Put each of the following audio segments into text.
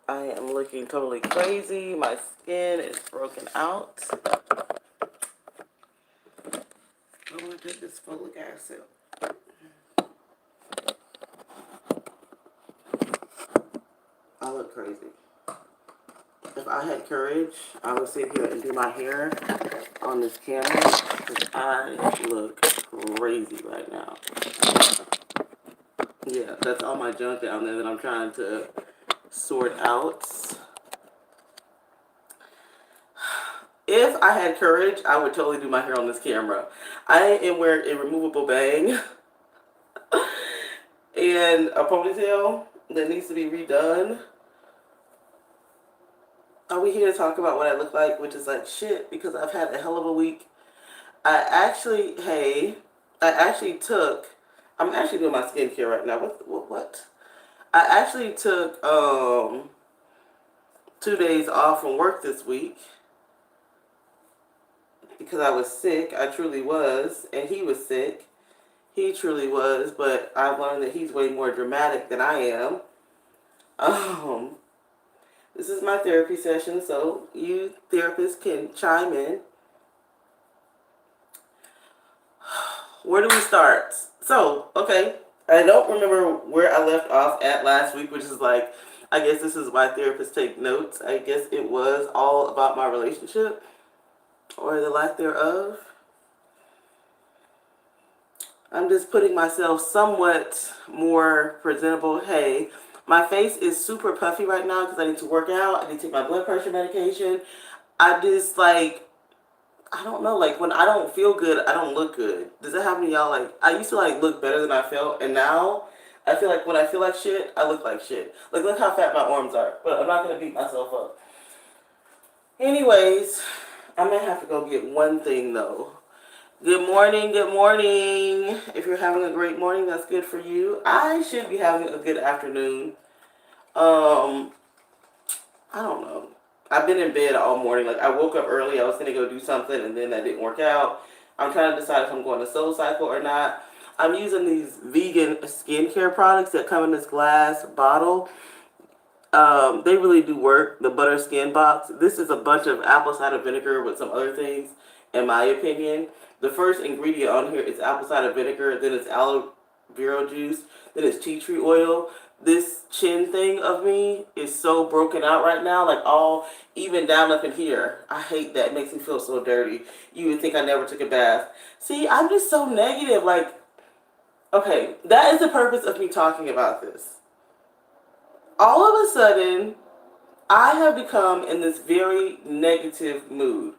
I am looking totally crazy. My skin is broken out. I'm going to take this folic acid. I look crazy. If I had courage, I would sit here and do my hair on this camera because I look crazy right now. Yeah, that's all my junk down there that I'm trying to sort out. If I had courage, I would totally do my hair on this camera. I am wearing a removable bang and a ponytail that needs to be redone. Are we here to talk about what I look like, which is like shit because I've had a hell of a week. I'm actually doing my skincare right now. What? I actually took 2 days off from work this week because I was sick. I truly was, and he was sick. He truly was, but I've learned that he's way more dramatic than I am. This is my therapy session, so you therapists can chime in. Where do we start? So, okay, I don't remember where I left off at last week, which is like, I guess this is why therapists take notes. I guess it was all about my relationship, or the lack thereof. I'm just putting myself somewhat more presentable. Hey, my face is super puffy right now because I need to work out. I need to take my blood pressure medication. I just like, I don't know, like when I don't feel good, I don't look good. Does that happen to y'all? Like, I used to like look better than I felt, and now I feel like when I feel like shit, I look like shit. Like, look how fat my arms are, but I'm not going to beat myself up. Anyways, I may have to go get one thing though. Good morning, good morning. If you're having a great morning, that's good for you. I should be having a good afternoon. I don't know. I've been in bed all morning. Like, I woke up early. I was going to go do something, and then that didn't work out. I'm trying to decide if I'm going to SoulCycle or not. I'm using these vegan skincare products that come in this glass bottle. They really do work. The Butter Skin Box. This is a bunch of apple cider vinegar with some other things, in my opinion. The first ingredient on here is apple cider vinegar, then it's aloe vera juice, then it's tea tree oil. This chin thing of me is so broken out right now, like all even down up in here. I hate that. It makes me feel so dirty. You would think I never took a bath. See, I'm just so negative. Like, okay, that is the purpose of me talking about this. All of a sudden, I have become in this very negative mood.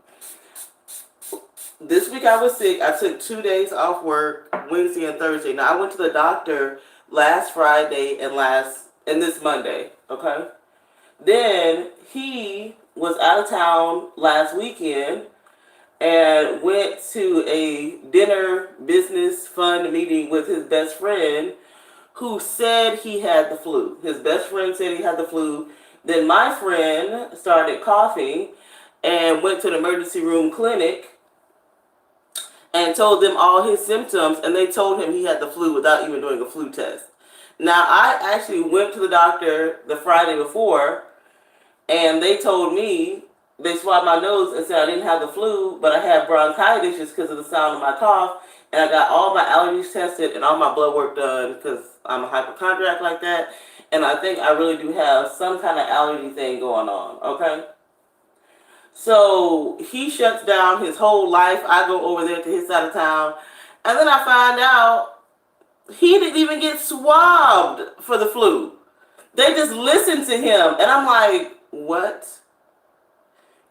This week I was sick. I took 2 days off work, Wednesday and Thursday. Now, I went to the doctor last Friday and this Monday, okay? Then he was out of town last weekend and went to a dinner business fund meeting with his best friend who said he had the flu. His best friend said he had the flu. Then my friend started coughing and went to the emergency room clinic and told them all his symptoms, and they told him he had the flu without even doing a flu test. Now, I actually went to the doctor the Friday before, and they told me, they swabbed my nose and said I didn't have the flu, but I had bronchitis just because of the sound of my cough, and I got all my allergies tested and all my blood work done because I'm a hypochondriac like that, and I think I really do have some kind of allergy thing going on, okay? So he shuts down his whole life. I go over there to his side of town. And then I find out he didn't even get swabbed for the flu. They just listened to him. And I'm like, what?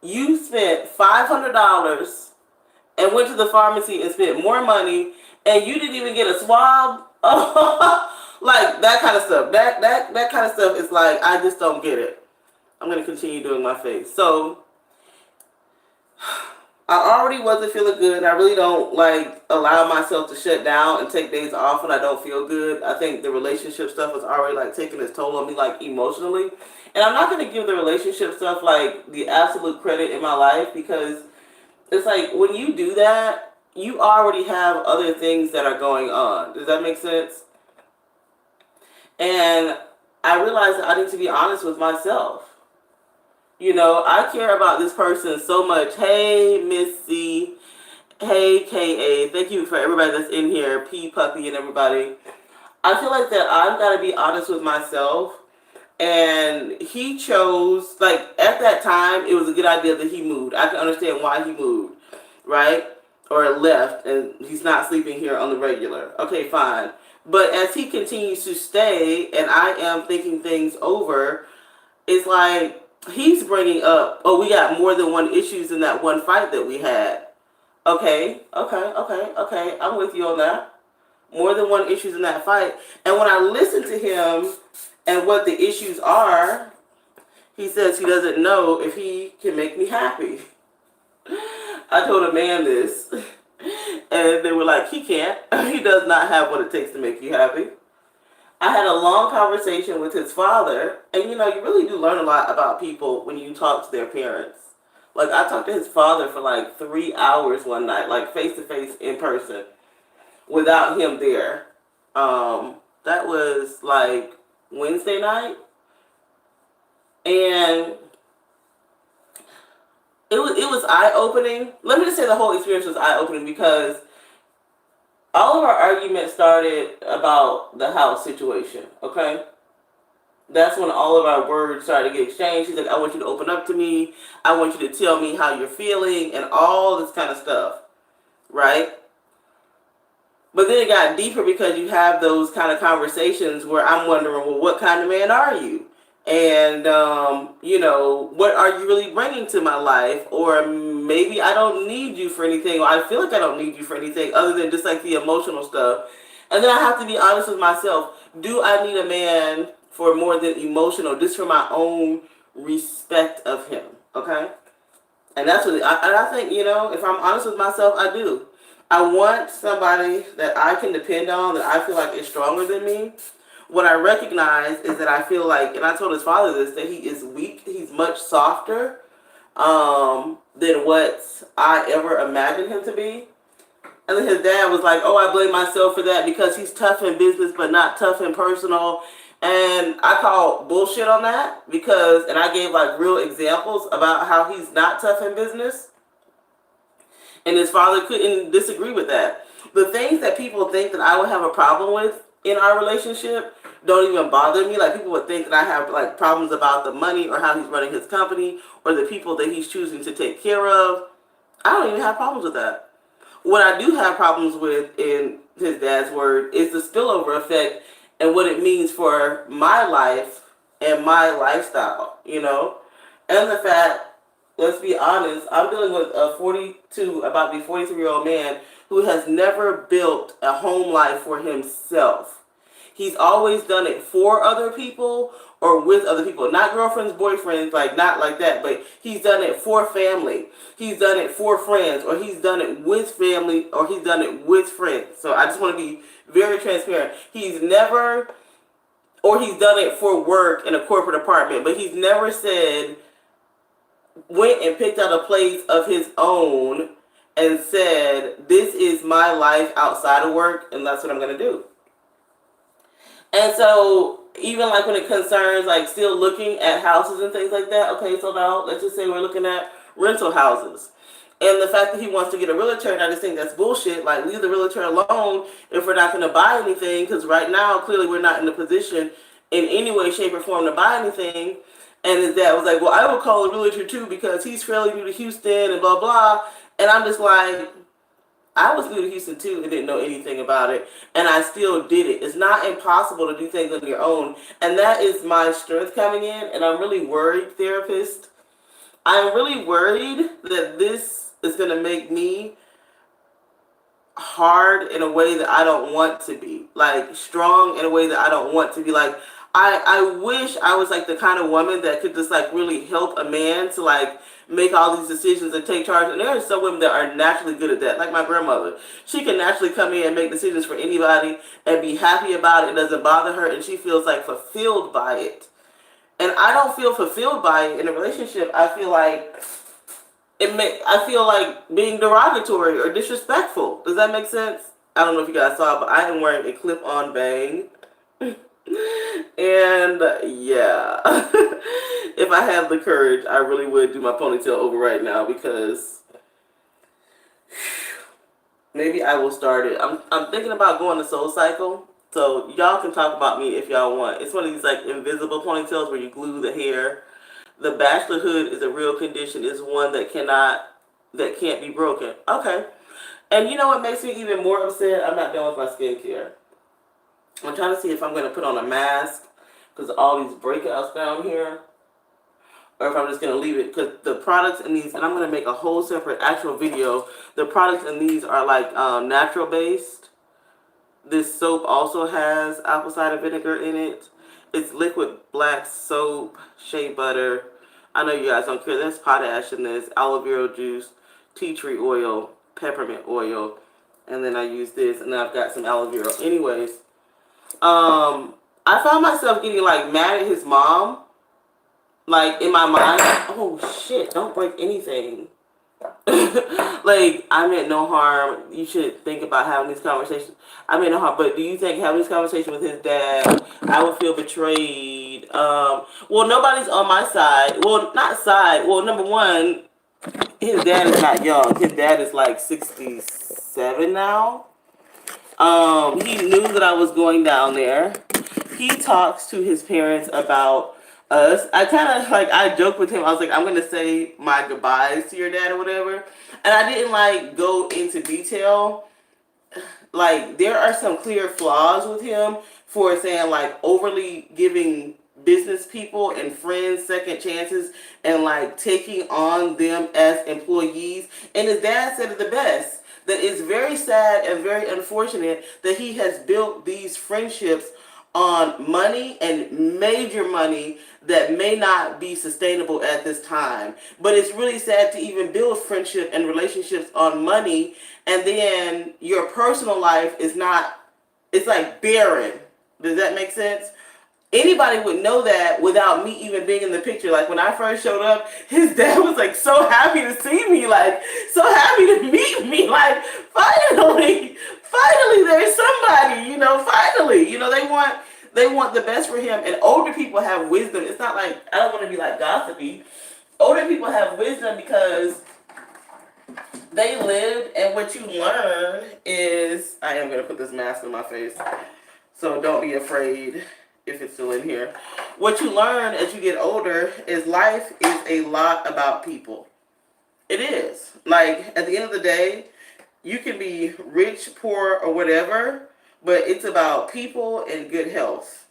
You spent $500 and went to the pharmacy and spent more money and you didn't even get a swab? Like that kind of stuff. That kind of stuff is like, I just don't get it. I'm going to continue doing my face. So I already wasn't feeling good. I really don't like allow myself to shut down and take days off when I don't feel good. I think the relationship stuff was already like taking its toll on me like emotionally. And I'm not going to give the relationship stuff like the absolute credit in my life because it's like when you do that, you already have other things that are going on. Does that make sense? And I realized that I need to be honest with myself. You know, I care about this person so much. Hey, Missy. Hey, KA. Thank you for everybody that's in here. P Puppy and everybody. I feel like that I've got to be honest with myself. And he chose, like, at that time, it was a good idea that he moved. I can understand why he moved, right? Or left, and he's not sleeping here on the regular. Okay, fine. But as he continues to stay, and I am thinking things over, it's like he's bringing up, oh, we got more than one issues in that one fight that we had. Okay. I'm with you on that. More than one issues in that fight. And when I listen to him and what the issues are, he says he doesn't know if he can make me happy. I told a man this, and they were like, he can't. He does not have what it takes to make you happy. I had a long conversation with his father, and you know, you really do learn a lot about people when you talk to their parents. Like, I talked to his father for like 3 hours one night, like face to face in person, without him there. That was like Wednesday night, and it was eye opening. Let me just say the whole experience was eye opening because all of our arguments started about the house situation. Okay, that's when all of our words started to get exchanged. He's like, I want you to open up to me. I want you to tell me how you're feeling and all this kind of stuff, right? But then it got deeper because you have those kind of conversations where I'm wondering, well, what kind of man are you? And, you know, what are you really bringing to my life? Or maybe I don't need you for anything, or I feel like I don't need you for anything other than just like the emotional stuff. And then I have to be honest with myself. Do I need a man for more than emotional, just for my own respect of him? Okay? And that's what I think, you know, if I'm honest with myself, I do. I want somebody that I can depend on, that I feel like is stronger than me. What I recognize is that I feel like, and I told his father this, that he is weak. He's much softer than what I ever imagined him to be. And then his dad was like, oh, I blame myself for that because he's tough in business but not tough in personal. And I call bullshit on that because, and I gave like real examples about how he's not tough in business. And his father couldn't disagree with that. The things that people think that I would have a problem with in our relationship don't even bother me. Like, people would think that I have like problems about the money or how he's running his company or the people that he's choosing to take care of. I don't even have problems with that. What I do have problems with, in his dad's word, is the spillover effect and what it means for my life and my lifestyle, you know? And the fact, let's be honest, I'm dealing with a 42, about to be 43-year-old man who has never built a home life for himself. He's always done it for other people or with other people. Not girlfriends, boyfriends, like not like that, but he's done it for family. He's done it for friends, or he's done it with family, or he's done it with friends. So I just want to be very transparent. He's never, or he's done it for work in a corporate apartment, but he's never said, went and picked out a place of his own and said, this is my life outside of work, and that's what I'm going to do. And so, even like when it concerns like still looking at houses and things like that, okay, so now let's just say we're looking at rental houses. And the fact that he wants to get a realtor, and I just think that's bullshit. Like, leave the realtor alone if we're not going to buy anything, because right now, clearly we're not in a position in any way, shape, or form to buy anything. And his dad was like, well, I will call a realtor too because he's fairly new to Houston and blah, blah. And I'm just like, I was new to Houston too and didn't know anything about it. And I still did it. It's not impossible to do things on your own. And that is my strength coming in. And I'm really worried, therapist. I'm really worried that this is going to make me hard in a way that I don't want to be. Like, strong in a way that I don't want to be. Like, I wish I was like the kind of woman that could just like really help a man to like make all these decisions and take charge. And there are some women that are naturally good at that, like my grandmother. She can naturally come in and make decisions for anybody and be happy about it. It doesn't bother her, and she feels like fulfilled by it. And I don't feel fulfilled by it in a relationship. I feel like I feel like being derogatory or disrespectful. Does that make sense? I don't know if you guys saw, but I am wearing a clip-on bang. And yeah, if I had the courage, I really would do my ponytail over right now because maybe I will start it. I'm thinking about going to Soul Cycle. So y'all can talk about me if y'all want. It's one of these like invisible ponytails where you glue the hair. The bachelor hood is a real condition. It's one that can't be broken. Okay. And you know what makes me even more upset? I'm not done with my skincare. I'm trying to see if I'm going to put on a mask because all these breakouts down here, or if I'm just going to leave it, because the products in these, and I'm going to make a whole separate actual video, the products in these are like natural based. This soap also has apple cider vinegar in it. It's liquid black soap, shea butter. I know you guys don't care. There's potash in this, aloe vera juice, tea tree oil, peppermint oil, and then I use this, and then I've got some aloe vera. Anyways, I found myself getting like mad at his mom, like in my mind. Oh shit! Don't break anything. Like, I meant no harm. You should think about having these conversations. I meant no harm, but do you think having this conversation with his dad, I would feel betrayed? Well, nobody's on my side. Well, not side. Well, number one, his dad is not young. His dad is like 67 now. He knew that I was going down there. He talks to his parents about us. I kind of like, I joked with him. I was like, I'm going to say my goodbyes to your dad or whatever. And I didn't like go into detail. Like, there are some clear flaws with him for saying like overly giving business people and friends second chances and like taking on them as employees. And his dad said it the best, that it's very sad and very unfortunate that he has built these friendships on money and major money that may not be sustainable at this time. But it's really sad to even build friendship and relationships on money, and then your personal life is not, it's like barren. Does that make sense? Anybody would know that without me even being in the picture. Like, when I first showed up, his dad was like so happy to see me, like so happy to meet me, like finally there's somebody, finally, they want the best for him. And older people have wisdom. It's not like, I don't want to be like gossipy. Older people have wisdom because they lived, and what you learn is, I am going to put this mask on my face, so don't be afraid if it's still in here. What you learn as you get older is life is a lot about people. It is. Like, at the end of the day, you can be rich, poor, or whatever, but it's about people and good health.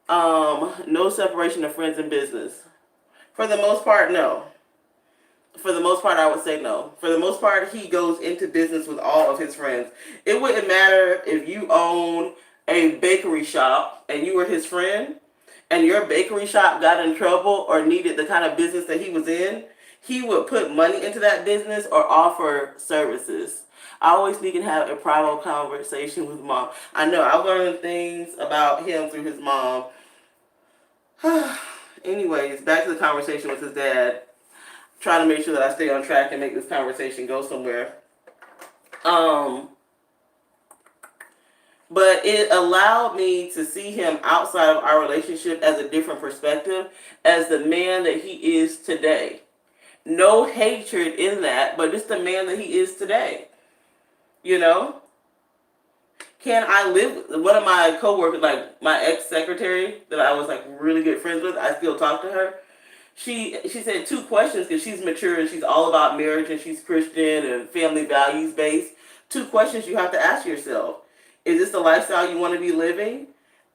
No separation of friends and business. For the most part, no. For the most part, I would say no. For the most part, he goes into business with all of his friends. It wouldn't matter if you own a bakery shop and you were his friend and your bakery shop got in trouble or needed the kind of business that he was in, he would put money into that business or offer services. I always need to have a private conversation with mom. I know I've learned things about him through his mom. Anyways, back to the conversation with his dad. Trying to make sure that I stay on track and make this conversation go somewhere. But it allowed me to see him outside of our relationship as a different perspective, as the man that he is today. No hatred in that, but just the man that he is today. Can I live? One of my coworkers, like my ex-secretary that I was like really good friends with, I still talk to her. She said 2 questions, because she's mature and she's all about marriage and she's Christian and family values based. 2 questions you have to ask yourself. Is this the lifestyle you want to be living?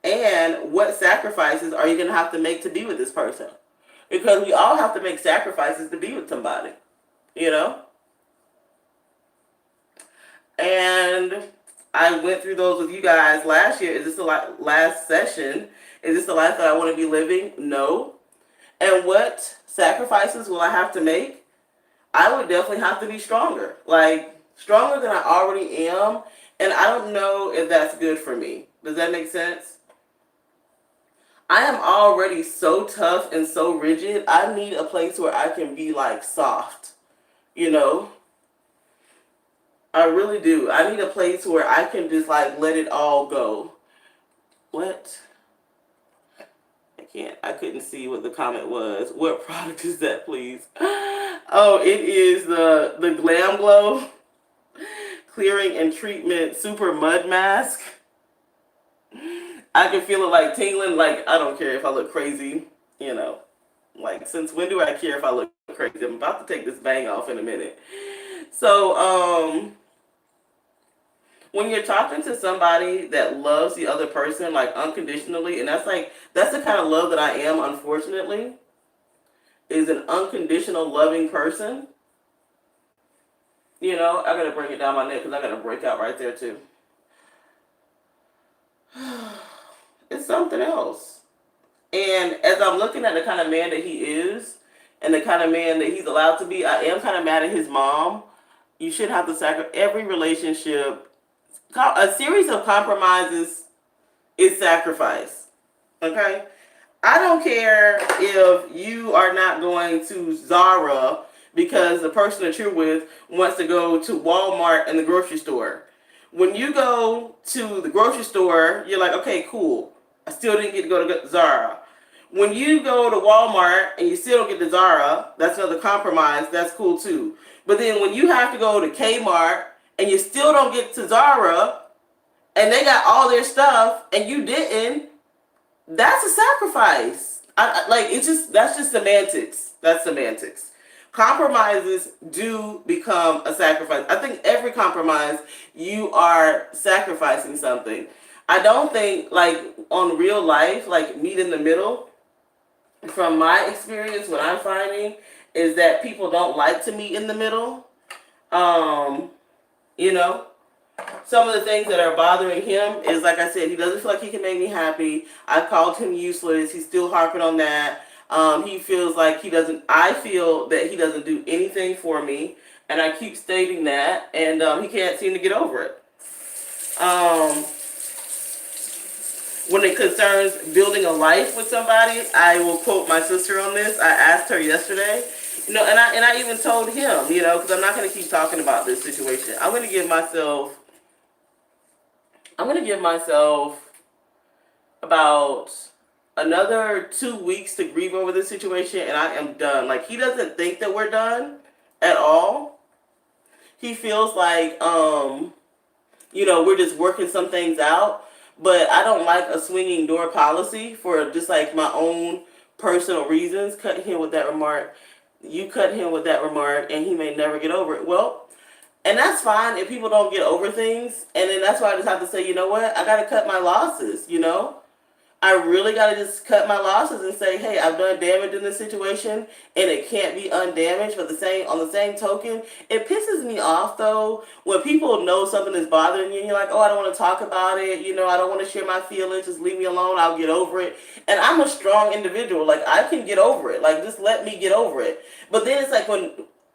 And what sacrifices are you going to have to make to be with this person? Because we all have to make sacrifices to be with somebody, And I went through those with you guys last year. Is this the last session? Is this the life that I want to be living? No. And what sacrifices will I have to make? I would definitely have to be stronger. Like, stronger than I already am. And I don't know if that's good for me. Does that make sense? I am already so tough and so rigid. I need a place where I can be like soft. I really do. I need a place where I can just like let it all go. What? I couldn't see what the comment was. What product is that, please? Oh, it is the Glam Glow Clearing and Treatment Super Mud Mask. I can feel it like tingling. Like, I don't care if I look crazy, you know. Like, since when do I care if I look crazy? I'm about to take this bang off in a minute. So, when you're talking to somebody that loves the other person, like, unconditionally, and that's the kind of love that I am, unfortunately, is an unconditional loving person. You know, I gotta bring it down my neck because I got a breakout right there, too. It's something else. And as I'm looking at the kind of man that he is and the kind of man that he's allowed to be, I am kind of mad at his mom. You should have to sacrifice every relationship. A series of compromises is sacrifice. Okay? I don't care if you are not going to Zara because the person that you're with wants to go to Walmart and the grocery store. When you go to the grocery store, you're like, okay, cool. I still didn't get to go to Zara. When you go to Walmart and you still don't get to Zara, that's another compromise. That's cool too. But then when you have to go to Kmart and you still don't get to Zara and they got all their stuff and you didn't, that's a sacrifice. That's just semantics. That's semantics. Compromises do become a sacrifice. I think every compromise, you are sacrificing something. I don't think, like, on real life, like, meet in the middle, from my experience, what I'm finding is that people don't like to meet in the middle. You know, some of the things that are bothering him is, like I said, he doesn't feel like he can make me happy. I called him useless. He's still harping on that. He feels like I feel that he doesn't do anything for me. And I keep stating that. And he can't seem to get over it. When it concerns building a life with somebody, I will quote my sister on this. I asked her yesterday, and I even told him, because I'm not going to keep talking about this situation. I'm going to give myself about another 2 weeks to grieve over this situation, and I am done. Like, he doesn't think that we're done at all. He feels like, we're just working some things out. But I don't like a swinging door policy for just like my own personal reasons. Cut him with that remark. You cut him with that remark and he may never get over it. Well, and that's fine if people don't get over things. And then that's why I just have to say, you know what? I got to cut my losses, I really got to just cut my losses and say, hey, I've done damage in this situation and it can't be undamaged. But on the same token, it pisses me off, though, when people know something is bothering you and you're like, oh, I don't want to talk about it. I don't want to share my feelings. Just leave me alone. I'll get over it. And I'm a strong individual. Like, I can get over it. Like, just let me get over it. But then it's like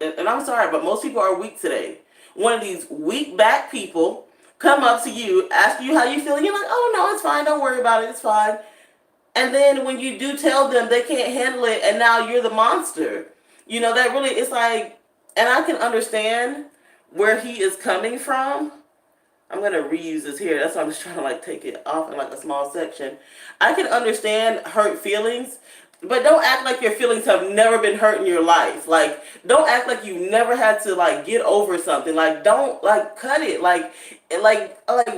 and I'm sorry, but most people are weak today. One of these weak back people come up to you, ask you how you feel, and you're like, oh, no, it's fine, don't worry about it, it's fine. And then when you do tell them they can't handle it, and now you're the monster. That really, it's like, and I can understand where he is coming from. I'm going to reuse this here. That's why I'm just trying to, take it off in, a small section. I can understand hurt feelings, but don't act like your feelings have never been hurt in your life. Like, don't act like you never had to, get over something. Like, don't, cut it. Like,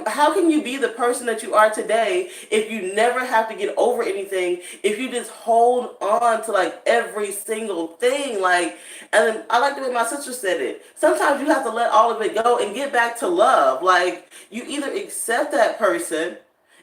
how can you be the person that you are today if you never have to get over anything, if you just hold on to, every single thing? And then I like the way my sister said it. Sometimes you have to let all of it go and get back to love. You either accept that person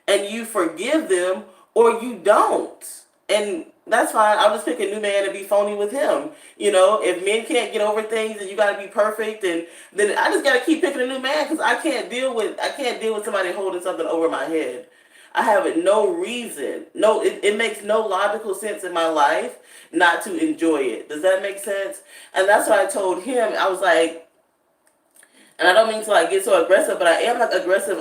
and you forgive them or you don't. And that's fine. I'll just pick a new man and be phony with him. If men can't get over things and you got to be perfect, and then I just got to keep picking a new man because I can't deal with somebody holding something over my head. I have no reason. No, it makes no logical sense in my life not to enjoy it. Does that make sense? And that's why I told him, I was like, And I don't mean to like get so aggressive, but I am like I'm aggressive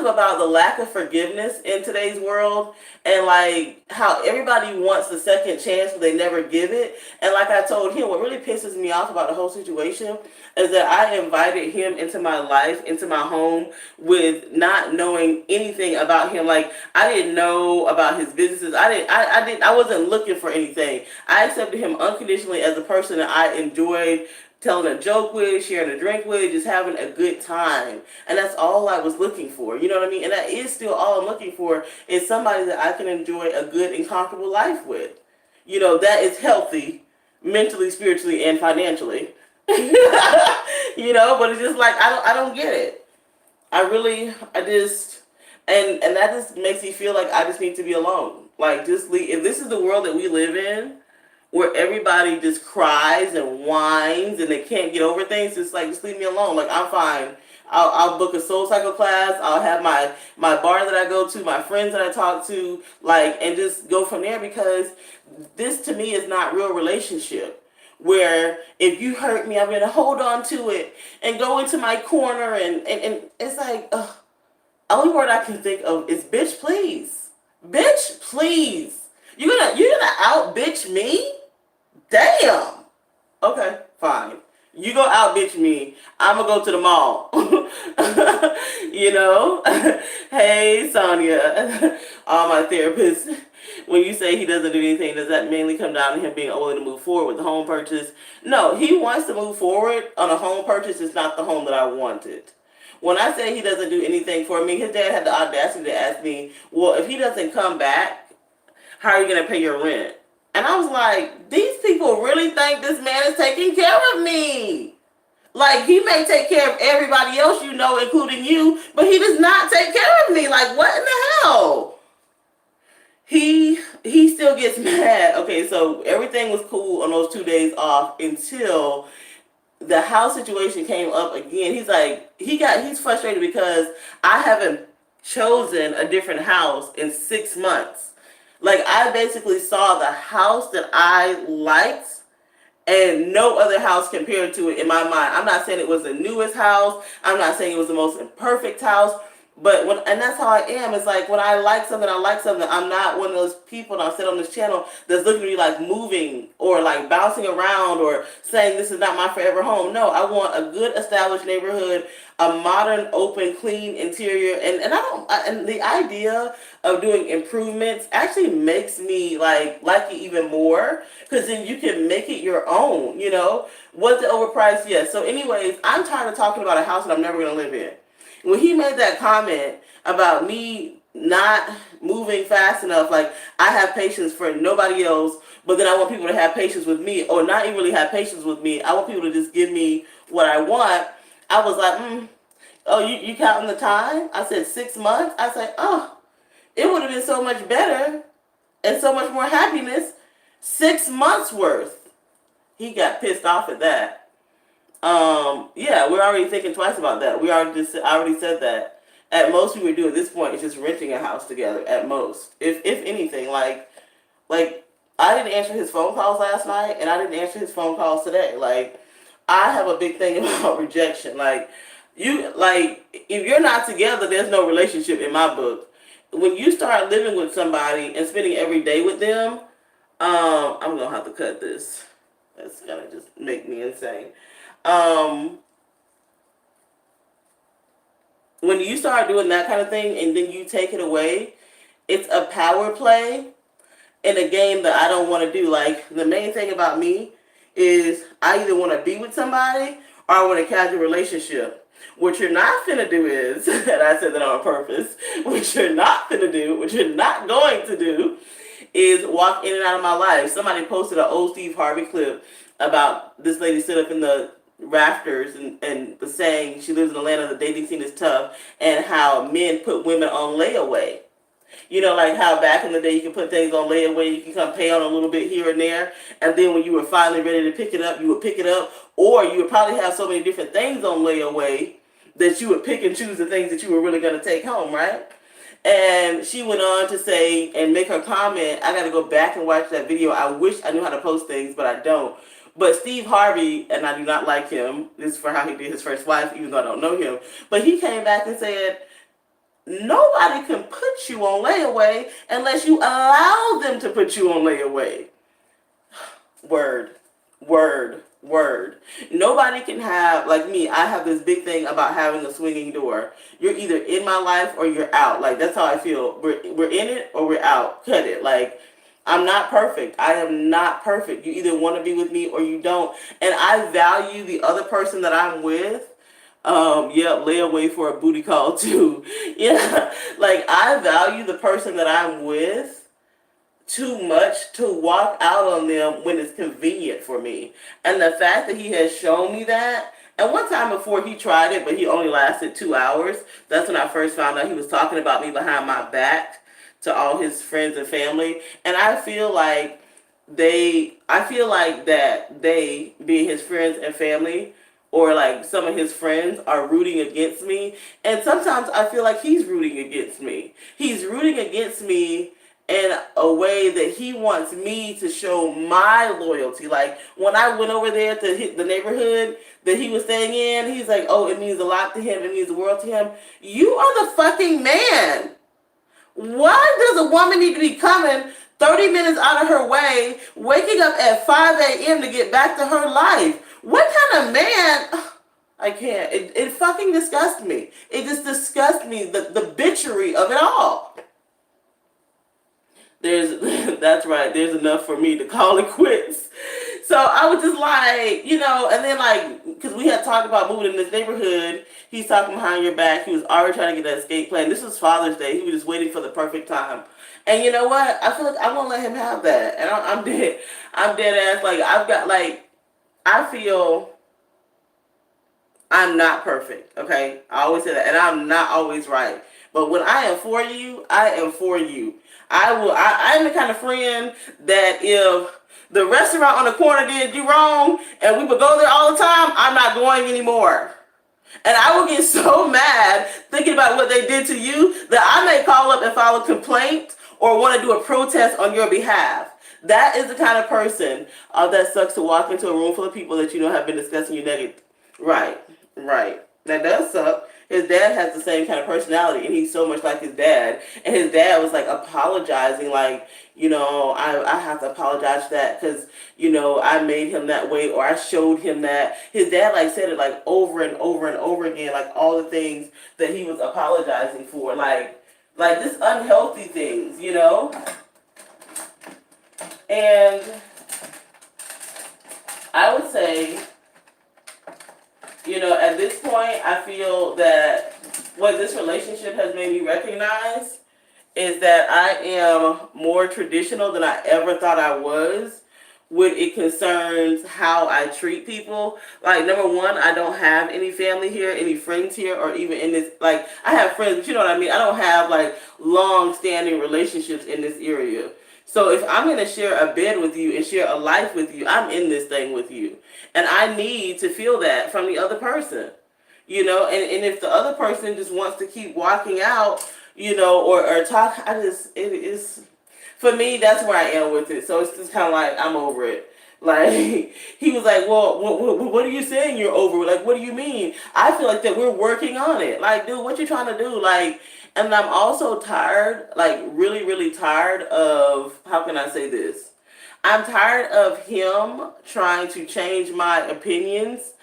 about the lack of forgiveness in today's world, and like how everybody wants a second chance but they never give it. And like I told him, what really pisses me off about the whole situation is that I invited him into my life, into my home, with not knowing anything about him. Like I didn't know about his businesses. I wasn't looking for anything. I accepted him unconditionally as a person that I enjoyed telling a joke with, sharing a drink with, just having a good time. And that's all I was looking for. You know what I mean? And that is still all I'm looking for, is somebody that I can enjoy a good and comfortable life with. You know, that is healthy mentally, spiritually, and financially. You know, but it's just like I don't get it. I just and that just makes me feel like I just need to be alone. Like just leave. If this is the world that we live in, where everybody just cries and whines and they can't get over things, just like just leave me alone. Like I'm fine. I'll book a soul cycle class. I'll have my bar that I go to, my friends that I talk to, like, and just go from there, because this to me is not real relationship. Where if you hurt me, I'm gonna hold on to it and go into my corner, and it's like, ugh. Only word I can think of is bitch please. Bitch please. You're gonna out bitch me? Damn. Okay, fine. You go out bitch me. I'm gonna go to the mall. You know? Hey, Sonia, all my therapists. When you say he doesn't do anything, does that mainly come down to him being willing to move forward with the home purchase? No, he wants to move forward on a home purchase. It's not the home that I wanted. When I say he doesn't do anything for me, his dad had the audacity to ask me, well, if he doesn't come back, how are you going to pay your rent? And I was like, these people really think this man is taking care of me. Like, he may take care of everybody else, you know, including you, but he does not take care of me. Like, what in the hell? He still gets mad. Okay, so everything was cool on those 2 days off until the house situation came up again. He's like, he's frustrated because I haven't chosen a different house in 6 months. Like, I basically saw the house that I liked and no other house compared to it in my mind. I'm not saying it was the newest house. I'm not saying it was the most perfect house. But and that's how I am. It's like when I like something, I like something. I'm not one of those people that I sit on this channel that's looking at me like moving or like bouncing around or saying this is not my forever home. No, I want a good established neighborhood, a modern, open, clean interior, and and the idea of doing improvements actually makes me like it even more, because then you can make it your own. You know, was it overpriced? Yes. So, anyways, I'm tired of talking about a house that I'm never gonna live in. When he made that comment about me not moving fast enough, like I have patience for nobody else, but then I want people to have patience with me, or not even really have patience with me. I want people to just give me what I want. I was like, oh, you counting the time? I said 6 months. I said, oh, it would have been so much better and so much more happiness 6 months worth. He got pissed off at that. Yeah, we're already thinking twice about that. I already said that. At most, we would do at this point is just renting a house together. At most, if anything, like I didn't answer his phone calls last night, and I didn't answer his phone calls today. Like, I have a big thing about rejection. Like, if you're not together, there's no relationship in my book. When you start living with somebody and spending every day with them, I'm gonna have to cut this. That's gonna just make me insane. When you start doing that kind of thing and then you take it away, it's a power play in a game that I don't want to do. Like, the main thing about me is I either want to be with somebody or I want a casual relationship. What you're not finna do is, and I said that on purpose, what you're not finna do, what you're not going to do, is walk in and out of my life. Somebody posted an old Steve Harvey clip about this lady stood up in the rafters and was saying she lives in a land of the dating scene is tough, and how men put women on layaway. You know, like how back in the day you can put things on layaway, you can come pay on a little bit here and there, and then when you were finally ready to pick it up, you would pick it up, or you would probably have so many different things on layaway that you would pick and choose the things that you were really going to take home, right? And she went on to say and make her comment. I got to go back and watch that video. I wish I knew how to post things, but I don't. But Steve Harvey, and I do not like him, this is for how he did his first wife, even though I don't know him, but he came back and said, nobody can put you on layaway unless you allow them to put you on layaway. Word, word, word. Nobody can have, like me, I have this big thing about having a swinging door. You're either in my life or you're out. Like, that's how I feel. We're in it or we're out. Cut it. Like, I'm not perfect. I am not perfect. You either want to be with me or you don't. And I value the other person that I'm with. Yeah, lay away for a booty call too. Yeah, like I value the person that I'm with too much to walk out on them when it's convenient for me. And the fact that he has shown me that, and one time before he tried it, but he only lasted 2 hours. That's when I first found out he was talking about me behind my back to all his friends and family. And I feel like they, being his friends and family, or like some of his friends are rooting against me. And sometimes I feel like he's rooting against me. He's rooting against me in a way that he wants me to show my loyalty. Like when I went over there to hit the neighborhood that he was staying in, he's like, oh, it means a lot to him. It means the world to him. You are the fucking man. Why does a woman need to be coming 30 minutes out of her way, waking up at 5 a.m. to get back to her life? What kind of man? I can't. It fucking disgusts me. It just disgusts me, the bitchery of it all. That's right, there's enough for me to call it quits. So I was just like, and then like, because we had talked about moving in this neighborhood, he's talking behind your back. He was already trying to get that escape plan. This was Father's Day. He was just waiting for the perfect time. And you know what? I feel like I won't let him have that. And I'm dead. I'm dead ass. Like, I've got, like, I feel I'm not perfect, okay? I always say that. And I'm not always right. But when I am for you, I am for you. I am the kind of friend that if the restaurant on the corner did you wrong and we would go there all the time, I'm not going anymore. And I will get so mad thinking about what they did to you that I may call up and file a complaint or want to do a protest on your behalf. That is the kind of person that sucks to walk into a room full of people that you know have been discussing you negative. Right. That does suck. His dad has the same kind of personality, and he's so much like his dad. And his dad was like apologizing, like, I have to apologize for that because, I made him that way or I showed him that. His dad like said it like over and over and over again, like all the things that he was apologizing for, like this unhealthy things, And I would say, at this point, I feel that what this relationship has made me recognize is that I am more traditional than I ever thought I was when it concerns how I treat people. Like, number one, I don't have any family here, any friends here, or even in this, like, I have friends, but you know what I mean? I don't have, like, long-standing relationships in this area. So if I'm going to share a bed with you and share a life with you, I'm in this thing with you. And I need to feel that from the other person, and if the other person just wants to keep walking out, or talk, it is, for me, that's where I am with it. So it's just kind of like, I'm over it. Like, he was like, well, what are you saying you're over? Like, what do you mean? I feel like that we're working on it. Like, dude, what you trying to do? Like, and I'm also tired, like really, really tired of, how can I say this? I'm tired of him trying to change my opinions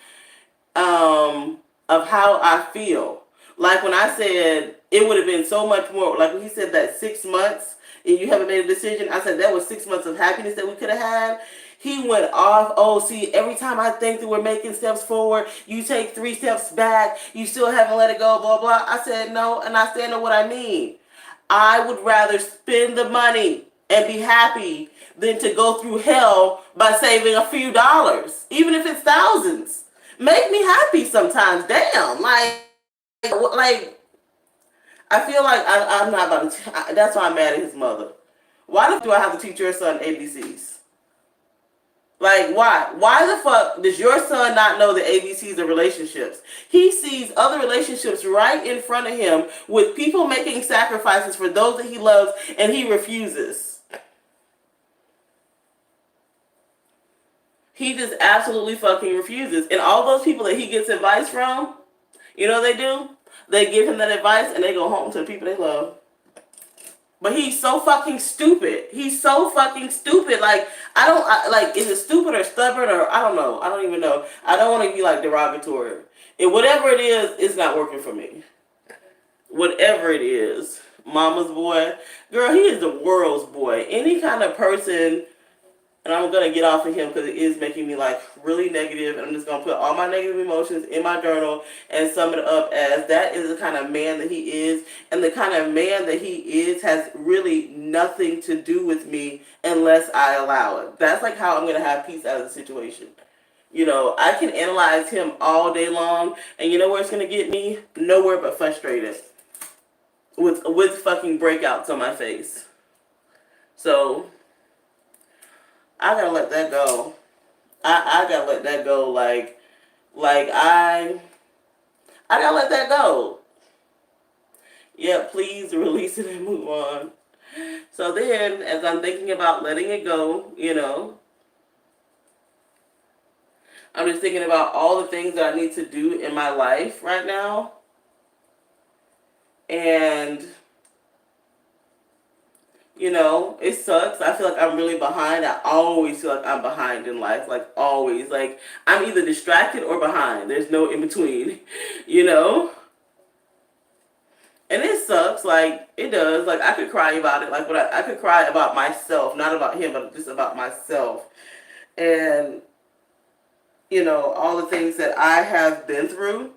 of how I feel. Like when I said it would have been so much more, like when he said that 6 months and you haven't made a decision, I said that was 6 months of happiness that we could have had. He went off, oh, see, every time I think that we're making steps forward, you take 3 steps back, you still haven't let it go, blah, blah. I said no, and I stand on what I mean. I would rather spend the money and be happy than to go through hell by saving a few dollars, even if it's thousands. Make me happy sometimes, damn. Like I feel like I'm not about to, that's why I'm mad at his mother. Why the fuck do I have to teach your son ABCs? Like, why? Why the fuck does your son not know the ABCs of relationships? He sees other relationships right in front of him with people making sacrifices for those that he loves, and he refuses. He just absolutely fucking refuses. And all those people that he gets advice from, you know what they do? They give him that advice and they go home to the people they love. But he's so fucking stupid. He's so fucking stupid. Like, like, is it stupid or stubborn or, I don't know. I don't even know. I don't want to be, like, derogatory. And whatever it is, it's not working for me. Whatever it is. Mama's boy. Girl, he is the world's boy. Any kind of person, and I'm going to get off of him because it is making me, like, really negative, and I'm just going to put all my negative emotions in my journal and sum it up as that is the kind of man that he is, and the kind of man that he is has really nothing to do with me unless I allow it. That's, like, how I'm going to have peace out of the situation. You know, I can analyze him all day long, and you know where it's going to get me? Nowhere but frustrated. With fucking breakouts on my face. So I gotta let that go. I gotta let that go. Like I gotta let that go. Yeah, please release it and move on. So then, as I'm thinking about letting it go, you know, I'm just thinking about all the things that I need to do in my life right now. And you know, it sucks. I feel like I'm really behind. I always feel like I'm behind in life. Like, always. Like, I'm either distracted or behind. There's no in between. You know? And it sucks. Like, it does. Like, I could cry about it. Like, I could cry about myself. Not about him, but just about myself. And, you know, all the things that I have been through.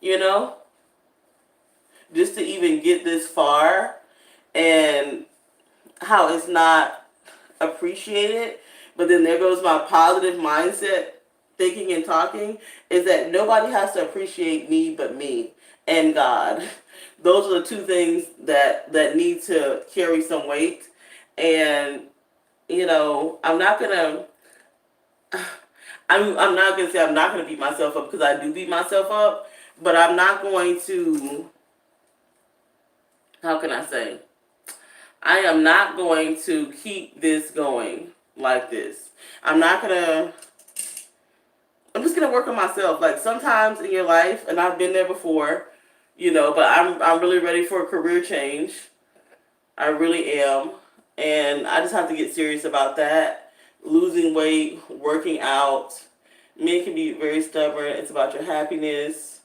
You know? Just to even get this far. And how it's not appreciated, but then there goes my positive mindset thinking and talking, is that nobody has to appreciate me but me and God. Those are the two things that need to carry some weight. And you know, I'm not gonna say I'm not gonna beat myself up, because I do beat myself up, but I'm not going to, how can I say, I am not going to keep this going like this. I'm just going to work on myself. Like, sometimes in your life, and I've been there before, you know, but I'm really ready for a career change. I really am. And I just have to get serious about that. Losing weight, working out. Men can be very stubborn. It's about your happiness.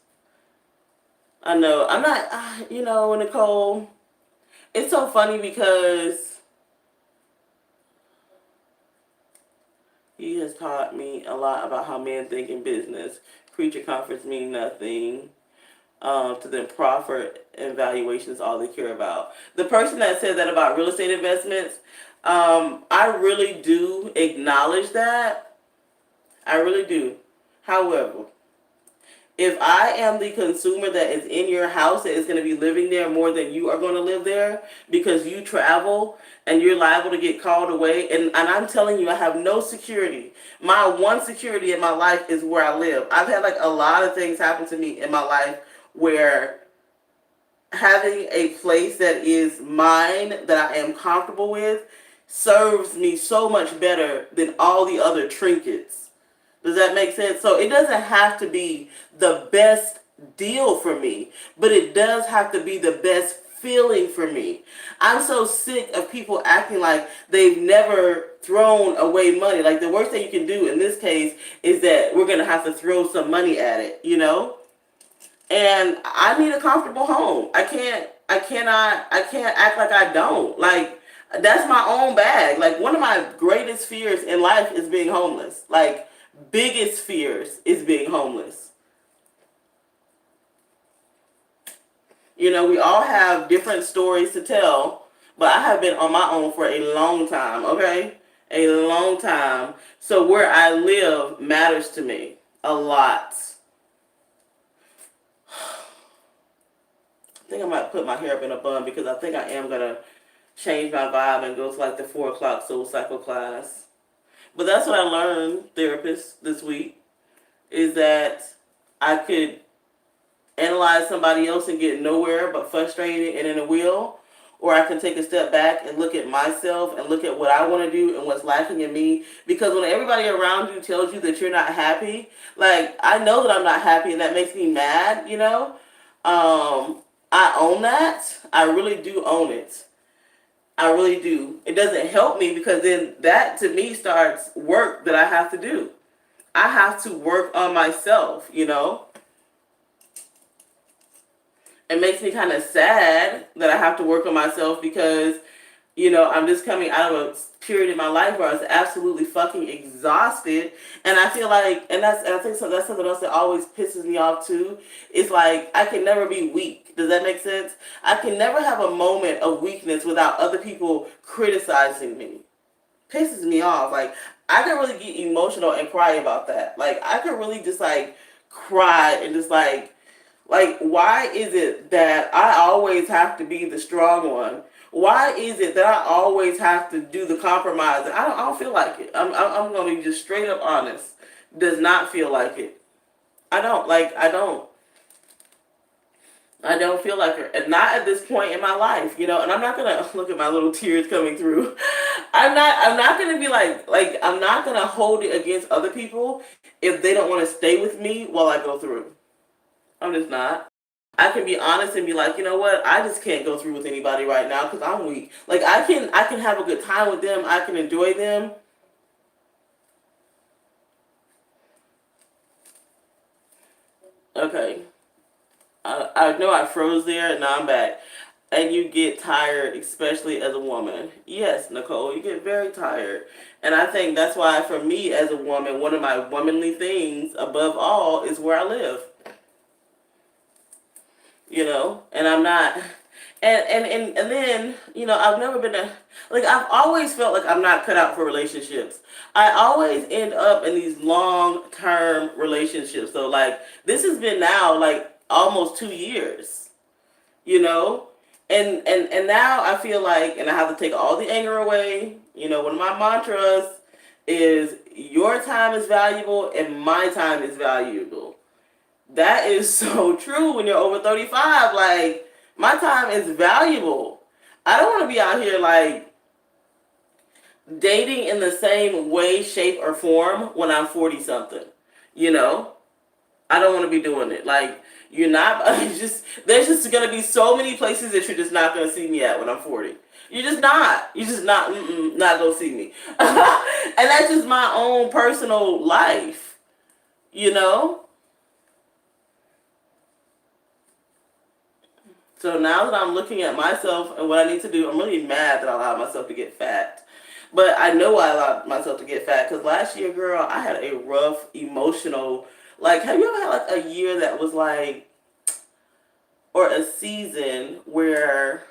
I know. I'm not, you know, Nicole, it's so funny because he has taught me a lot about how men think in business. Creature comforts mean nothing. To them, profit and valuation is all they care about. The person that said that about real estate investments, I really do acknowledge that. I really do. However, if I am the consumer that is in your house, that is going to be living there more than you are going to live there because you travel and you're liable to get called away, and I'm telling you, I have no security. My one security in my life is where I live. I've had like a lot of things happen to me in my life where having a place that is mine, that I am comfortable with, serves me so much better than all the other trinkets. Does that make sense? So it doesn't have to be the best deal for me, but it does have to be the best feeling for me. I'm so sick of people acting like they've never thrown away money. Like, the worst thing you can do in this case is that we're going to have to throw some money at it, you know? And I need a comfortable home. I can't act like I don't. Like, that's my own bag. Like, one of my greatest fears in life is being homeless. Like, biggest fears is being homeless. You know, we all have different stories to tell, but I have been on my own for a long time, okay? A long time. So where I live matters to me a lot. I think I might put my hair up in a bun because I think I am going to change my vibe and go to like the 4 o'clock soul cycle class. But that's what I learned, therapist, this week, is that I could analyze somebody else and get nowhere but frustrated and in a wheel, or I can take a step back and look at myself and look at what I want to do and what's lacking in me. Because when everybody around you tells you that you're not happy, like, I know that I'm not happy and that makes me mad, you know? I own that. I really do own it. I really do. It doesn't help me because then that to me starts work that I have to do. I have to work on myself, you know? It makes me kind of sad that I have to work on myself because, you know, I'm just coming out of a period in my life where I was absolutely fucking exhausted. And I feel like, and I think so, that's something else that always pisses me off too. It's like, I can never be weak. Does that make sense? I can never have a moment of weakness without other people criticizing me. Pisses me off. Like, I can really get emotional and cry about that. Like, I could really just like cry and just like, why is it that I always have to be the strong one? Why is it that I always have to do the compromise? I don't feel like it. I'm going to be just straight up honest. Does not feel like it. I don't. Like, I don't. I don't feel like it. And not at this point in my life, you know. And I'm not going to look at my little tears coming through. I'm not going to be like, I'm not going to hold it against other people if they don't want to stay with me while I go through. I'm just not. I can be honest and be like, you know what? I just can't go through with anybody right now because I'm weak. Like, I can have a good time with them. I can enjoy them. Okay. I know I froze there and now I'm back. And you get tired, especially as a woman. Yes, Nicole, you get very tired. And I think that's why, for me as a woman, one of my womanly things above all is where I live. You know, and I'm not, and then, you know, I've never been a, like, I've always felt like I'm not cut out for relationships. I always end up in these long-term relationships. So, like, this has been now, like, almost 2 years, you know? And now I feel like, and I have to take all the anger away. You know, one of my mantras is your time is valuable and my time is valuable. That is so true when you're over 35. Like, my time is valuable. I don't want to be out here, like, dating in the same way, shape, or form when I'm 40 something. You know? I don't want to be doing it. Like, you're not, there's just going to be so many places that you're just not going to see me at when I'm 40. You're just not. You're just not, not going to see me. And that's just my own personal life. You know? So now that I'm looking at myself and what I need to do, I'm really mad that I allowed myself to get fat. But I know I allowed myself to get fat because last year, girl, I had a rough emotional, like, have you ever had like a year that was like, or a season where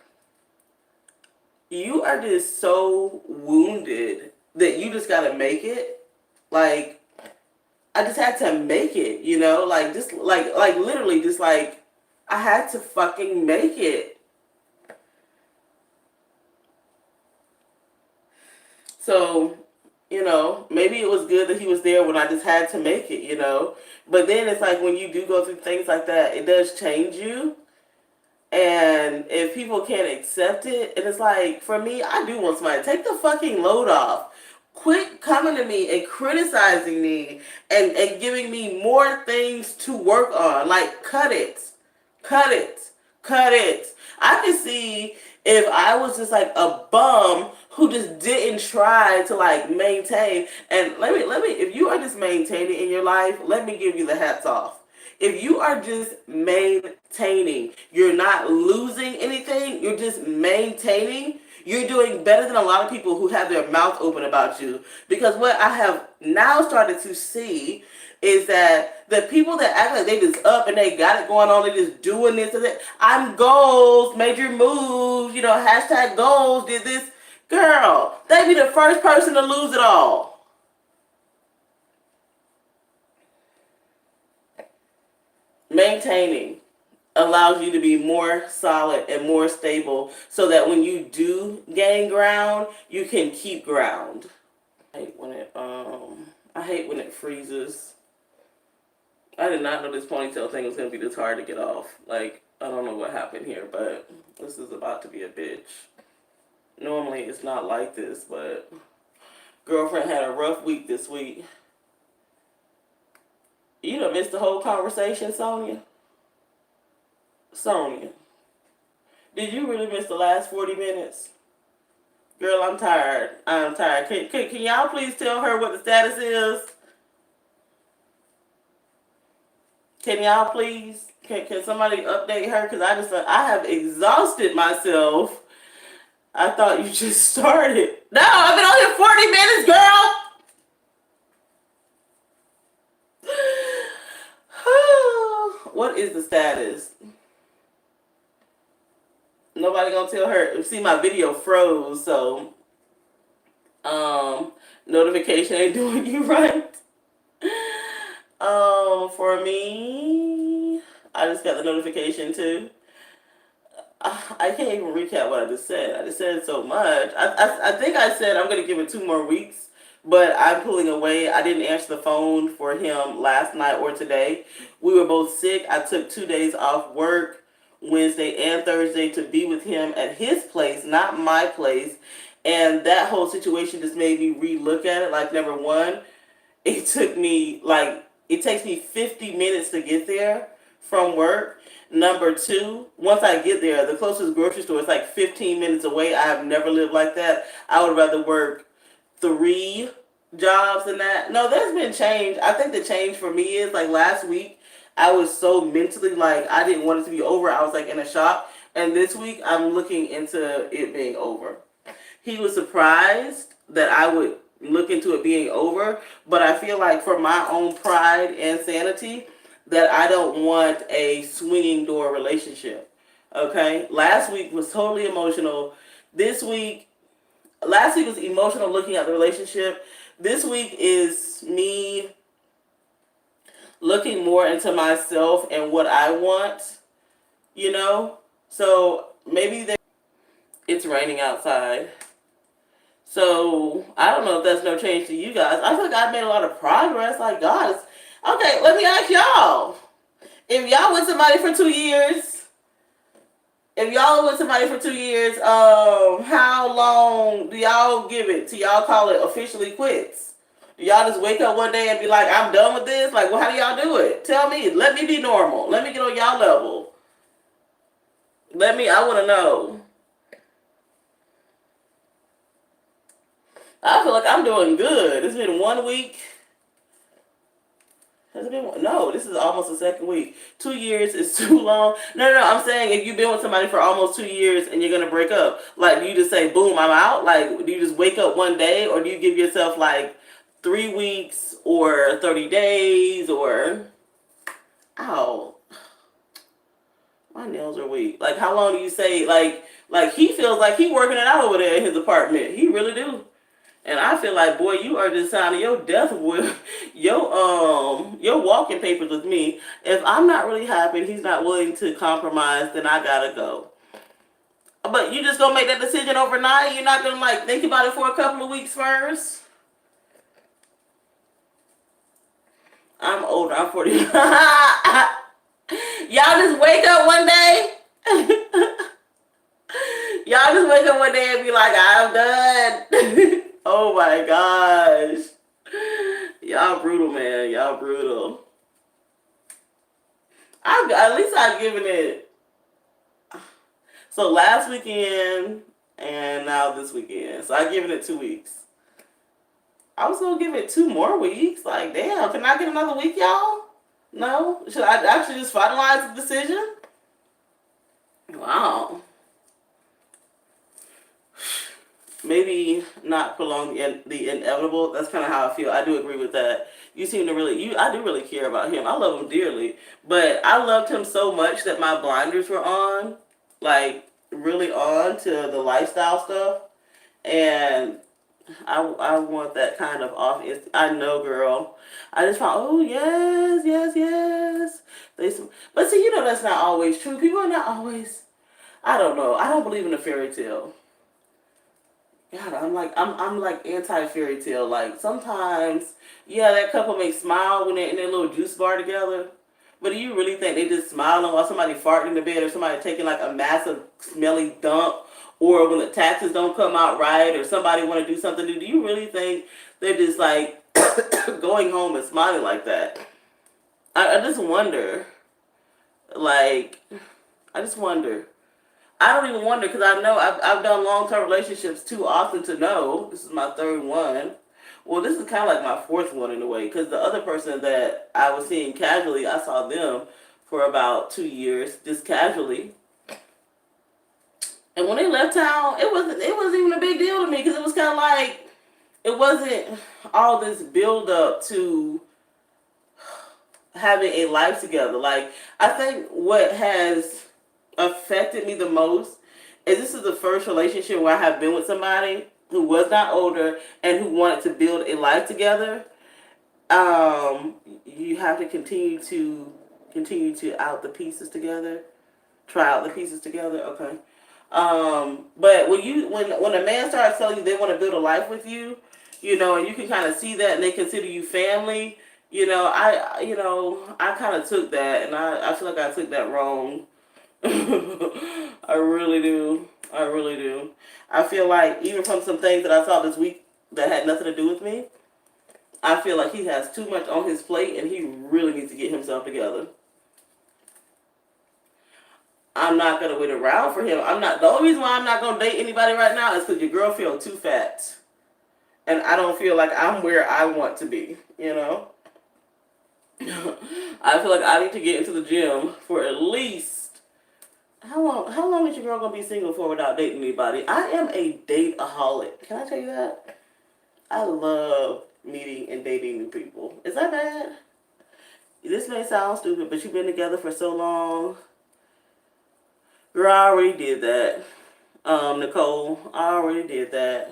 you are just so wounded that you just gotta make it? Like, I just had to make it, you know? Like, just like literally just like, I had to fucking make it. So, you know, maybe it was good that he was there when I just had to make it, you know? But then it's like when you do go through things like that, it does change you. And if people can't accept it, and it's like, for me, I do want somebody to take the fucking load off. Quit coming to me and criticizing me and giving me more things to work on. Like, cut it. Cut it. Cut it. I can see if I was just like a bum who just didn't try to like maintain. And let me if you are just maintaining in your life, let me give you the hats off. If you are just maintaining, you're not losing anything, you're just maintaining, you're doing better than a lot of people who have their mouth open about you. Because what I have now started to see is that the people that act like they just up and they got it going on, they just doing this and that. I'm goals, major moves, you know, hashtag goals, did this. Girl, they be the first person to lose it all. Maintaining allows you to be more solid and more stable so that when you do gain ground, you can keep ground. I hate when it freezes. I did not know this ponytail thing was gonna be this hard to get off. Like, I don't know what happened here, but this is about to be a bitch. Normally it's not like this, but girlfriend had a rough week this week. You done missed the whole conversation, Sonia. Sonia, did you really miss the last 40 minutes? Girl, I'm tired. I'm tired. Can y'all please tell her what the status is? Can y'all please? Can somebody update her? Because I have exhausted myself. I thought you just started. No, I've been on here 40 minutes, girl. What is the status? Nobody gonna tell her. See, my video froze, so notification ain't doing you right. For me, I just got the notification too. I can't even recap what I just said. I just said so much. I think I said I'm gonna give it 2 more weeks, but I'm pulling away. I didn't answer the phone for him last night or today. We were both sick. I took 2 days off work, Wednesday and Thursday, to be with him at his place, not my place. And that whole situation just made me relook at it. Like, number one, it took me like it takes me 50 minutes to get there from work. Number two, once I get there, the closest grocery store is like 15 minutes away. I have never lived like that. I would rather work 3 jobs than that. No, there's been change. I think the change for me is like last week, I was so mentally like I didn't want it to be over. I was like in a shock. And this week, I'm looking into it being over. He was surprised that I would look into it being over, but I feel like for my own pride and sanity, that I don't want a swinging door relationship. Okay? Last week was totally emotional. This week, last week was emotional looking at the relationship. This week is me looking more into myself and what I want, you know? So maybe it's raining outside. So I don't know if that's no change to you guys. I feel like I've made a lot of progress. Like, God, okay, let me ask y'all. If y'all with somebody for 2 years, how long do y'all give it till y'all call it officially quits? Do y'all just wake up one day and be like, I'm done with this? Like, well, how do y'all do it? Tell me. Let me be normal. Let me get on y'all level. I want to know. I feel like I'm doing good. It's been 1 week. Has it been one? No, this is almost the second week. 2 years is too long. No, I'm saying if you've been with somebody for almost 2 years and you're going to break up, like, do you just say, boom, I'm out? Like, do you just wake up one day, or do you give yourself, like, 3 weeks or 30 days or... Ow. My nails are weak. Like, how long do you say, like he feels like he working it out over there in his apartment. He really do. And I feel like, boy, you are just signing your death will, your walking papers with me. If I'm not really happy and he's not willing to compromise, then I gotta go. But you just gonna make that decision overnight? You're not gonna like think about it for a couple of weeks first? I'm older. I'm 40. Y'all just wake up one day. Y'all just wake up one day and be like, I'm done. Oh my gosh. Y'all brutal, man. Y'all brutal. At least I've given it. So last weekend and now this weekend. So I've given it 2 weeks. I was going to give it 2 more weeks. Like, damn, can I get another week, y'all? No? Should I actually just finalize the decision? Wow. Maybe not prolong the inevitable. That's kind of how I feel. I do agree with that. You seem to really, I do really care about him. I love him dearly. But I loved him so much that my blinders were on. Like, really on to the lifestyle stuff. And I want that kind of off. I know, girl. I just found, oh, yes. But see, that's not always true. People are not always, I don't know. I don't believe in a fairy tale. God, I'm like anti fairy tale. Like, sometimes, yeah, that couple may smile when they're in their little juice bar together. But do you really think they just smiling while somebody farting in the bed or somebody taking like a massive smelly dump or when the taxes don't come out right or somebody want to do something new? Do you really think they're just like going home and smiling like that? I just wonder. Like, I just wonder. I don't even wonder because I know I've done long term relationships too often to know. This is my third one. Well, this is kind of like my fourth one in a way because the other person that I was seeing casually, I saw them for about 2 years just casually. And when they left town, it wasn't even a big deal to me because it was kind of like it wasn't all this build up to having a life together. Like I think what has affected me the most is this is the first relationship where I have been with somebody who was not older and who wanted to build a life together. You have to continue to out the pieces together. Try out the pieces together. Okay. But when a man starts telling you they want to build a life with you, and you can kind of see that, and they consider you family. I kind of took that, and I feel like I took that wrong. I really do. I really do. I feel like even from some things that I saw this week that had nothing to do with me, I feel like he has too much on his plate, and he really needs to get himself together. I'm not gonna wait around for him. I'm not. The only reason why I'm not gonna date anybody right now is because your girl feels too fat, and I don't feel like I'm where I want to be. I feel like I need to get into the gym for at least how long? How long is your girl gonna be single for without dating anybody? I am a date-aholic. Can I tell you that? I love meeting and dating new people. Is that bad? This may sound stupid, but you've been together for so long. Girl, I already did that. Nicole, I already did that.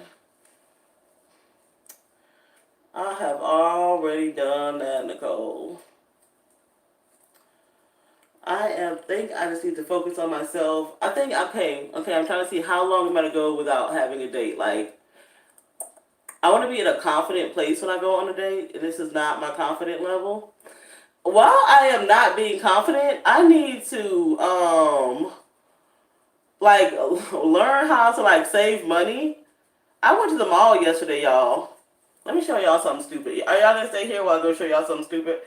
I have already done that, Nicole. Think I just need to focus on myself. I think, okay, I'm trying to see how long I'm going to go without having a date. Like, I want to be in a confident place when I go on a date, and this is not my confident level. While I am not being confident, I need to, like, learn how to, like, save money. I went to the mall yesterday, y'all. Let me show y'all something stupid. Are y'all gonna stay here while I go show y'all something stupid?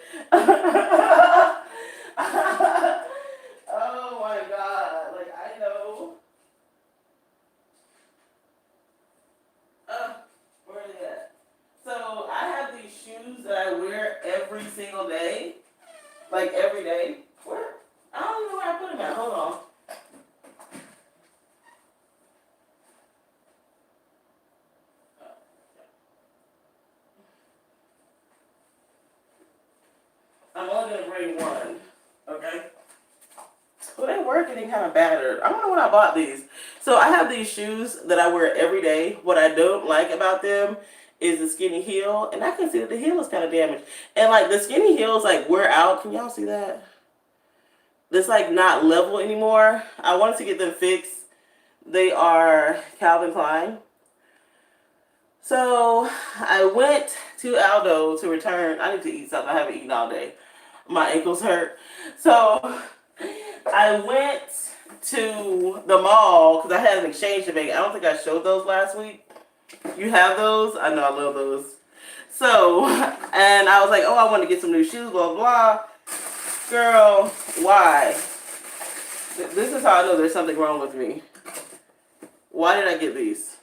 Oh my god. Like, I know. Where are they at? So, I have these shoes that I wear every single day. Like, every day. Where? I don't even know where I put them at. Hold on. I'm only gonna bring one. Okay? Well, they were getting kind of battered. I wonder when I bought these. So I have these shoes that I wear every day. What I don't like about them is the skinny heel, and I can see that the heel is kind of damaged. And like the skinny heels like wear out. Can y'all see that? It's like not level anymore. I wanted to get them fixed. They are Calvin Klein. So I went to Aldo to return. I need to eat something. I haven't eaten all day. My ankles hurt. So I went to the mall because I had an exchange to make. I don't think I showed those last week. You have those? I know I love those. So, and I was like, oh, I want to get some new shoes, blah, blah. Girl, why? This is how I know there's something wrong with me. Why did I get these?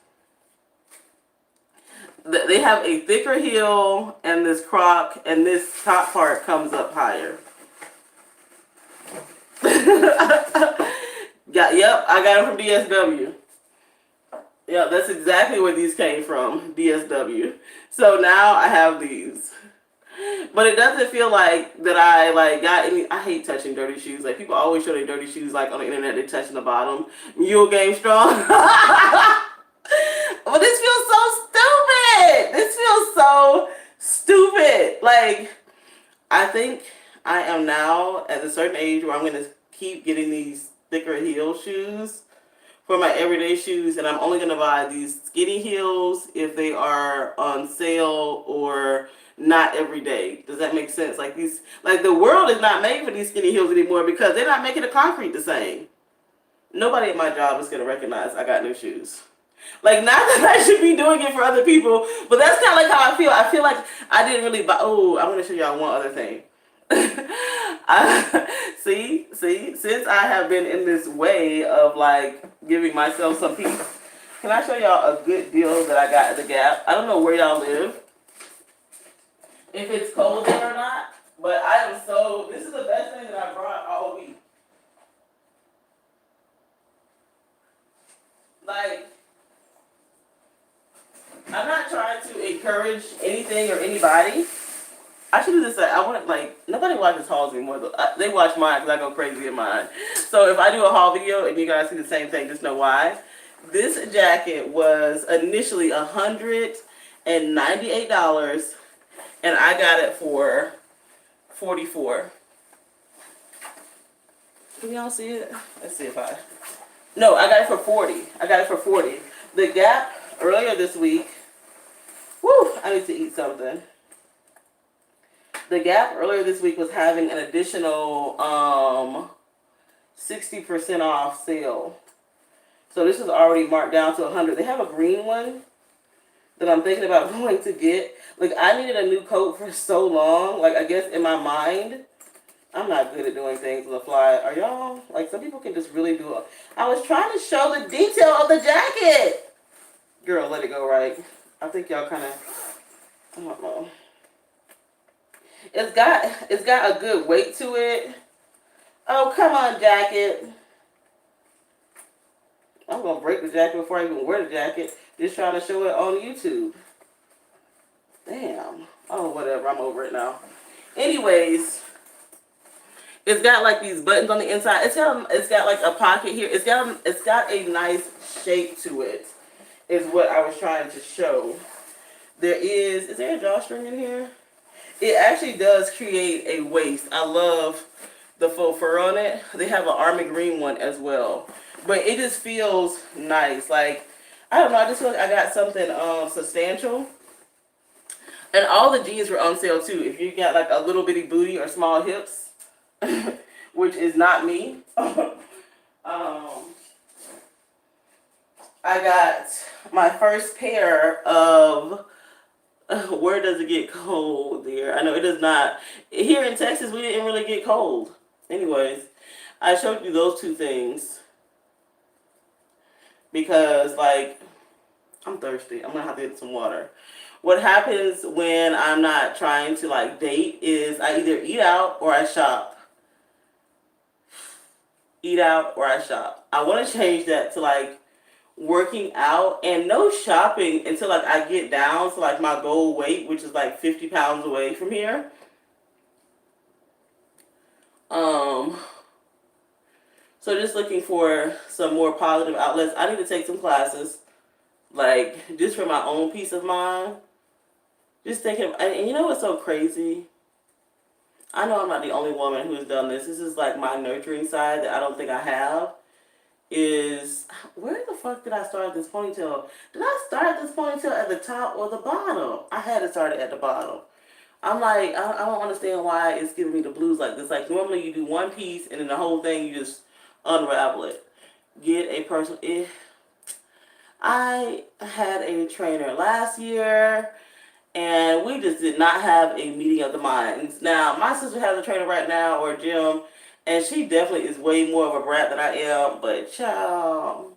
They have a thicker heel and this croc, and this top part comes up higher. Yep, I got them from DSW. Yeah, that's exactly where these came from, DSW. So now I have these. But it doesn't feel like that I like got any. I hate touching dirty shoes. Like people always show their dirty shoes like on the internet. They're touching the bottom. Mule Game Strong. But this feels so stupid. This feels so stupid. Like I think I am now at a certain age where I'm gonna keep getting these thicker heel shoes for my everyday shoes, and I'm only gonna buy these skinny heels if they are on sale or not every day. Does that make sense? Like these, like the world is not made for these skinny heels anymore because they're not making the concrete the same. Nobody at my job is gonna recognize I got new shoes. Like, not that I should be doing it for other people, but that's kind of like how I feel. I feel like I didn't really buy. Oh, I want to show y'all one other thing. See, since I have been in this way of like giving myself some peace, can I show y'all a good deal that I got at the Gap? I don't know where y'all live, if it's cold there or not, but I am so, this is the best thing that I brought all week. Like, I'm not trying to encourage anything or anybody. I should do this. I want like nobody watches hauls anymore. They watch mine because I go crazy in mine. So if I do a haul video and you guys see the same thing, just know why. This jacket was initially $198, and I got it for $44. Can y'all see it? Let's see if I. No, I got it for $40. I got it for $40. The Gap earlier this week. Woo! I need to eat something. The Gap earlier this week was having an additional 60% off sale. So this is already marked down to $100. They have a green one that I'm thinking about going to get. Like, I needed a new coat for so long. Like, I guess in my mind, I'm not good at doing things on the fly. Are y'all? Like, some people can just really do it. I was trying to show the detail of the jacket. Girl, let it go, right? I think y'all kind of, I don't know. It's got a good weight to it. Oh, come on, jacket. I'm going to break the jacket before I even wear the jacket. Just trying to show it on YouTube. Damn. Oh, whatever. I'm over it now. Anyways, it's got like these buttons on the inside. It's got like a pocket here. It's got a nice shape to it. Is what I was trying to show. Is there a drawstring in here? It actually does create a waist. I love the faux fur on it. They have an army green one as well. But it just feels nice. Like, I don't know, I just feel like I got something substantial. And all the jeans were on sale too. If you got like a little bitty booty or small hips, which is not me. I got my first pair of, where does it get cold there? I know it does not. Here in Texas, we didn't really get cold. Anyways, I showed you those two things because, like, I'm thirsty. I'm going to have to get some water. What happens when I'm not trying to, like, date is I either eat out or I shop. Eat out or I shop. I want to change that to, like, working out and no shopping until like I get down to like my goal weight, which is like 50 pounds away from here. So just looking for some more positive outlets. I need to take some classes, like just for my own peace of mind. Just thinking, and you know what's so crazy? I know I'm not the only woman who's done this. This is like my nurturing side that I don't think I have. Is where the fuck did I start this ponytail? Did I start this ponytail at the top or the bottom? I had to start it at the bottom. I'm like, I don't understand why it's giving me the blues like this. Like, normally you do one piece and then the whole thing you just unravel it. Get a person. I had a trainer last year and we just did not have a meeting of the minds. Now, my sister has a trainer right now or a gym. And she definitely is way more of a brat than I am, but child,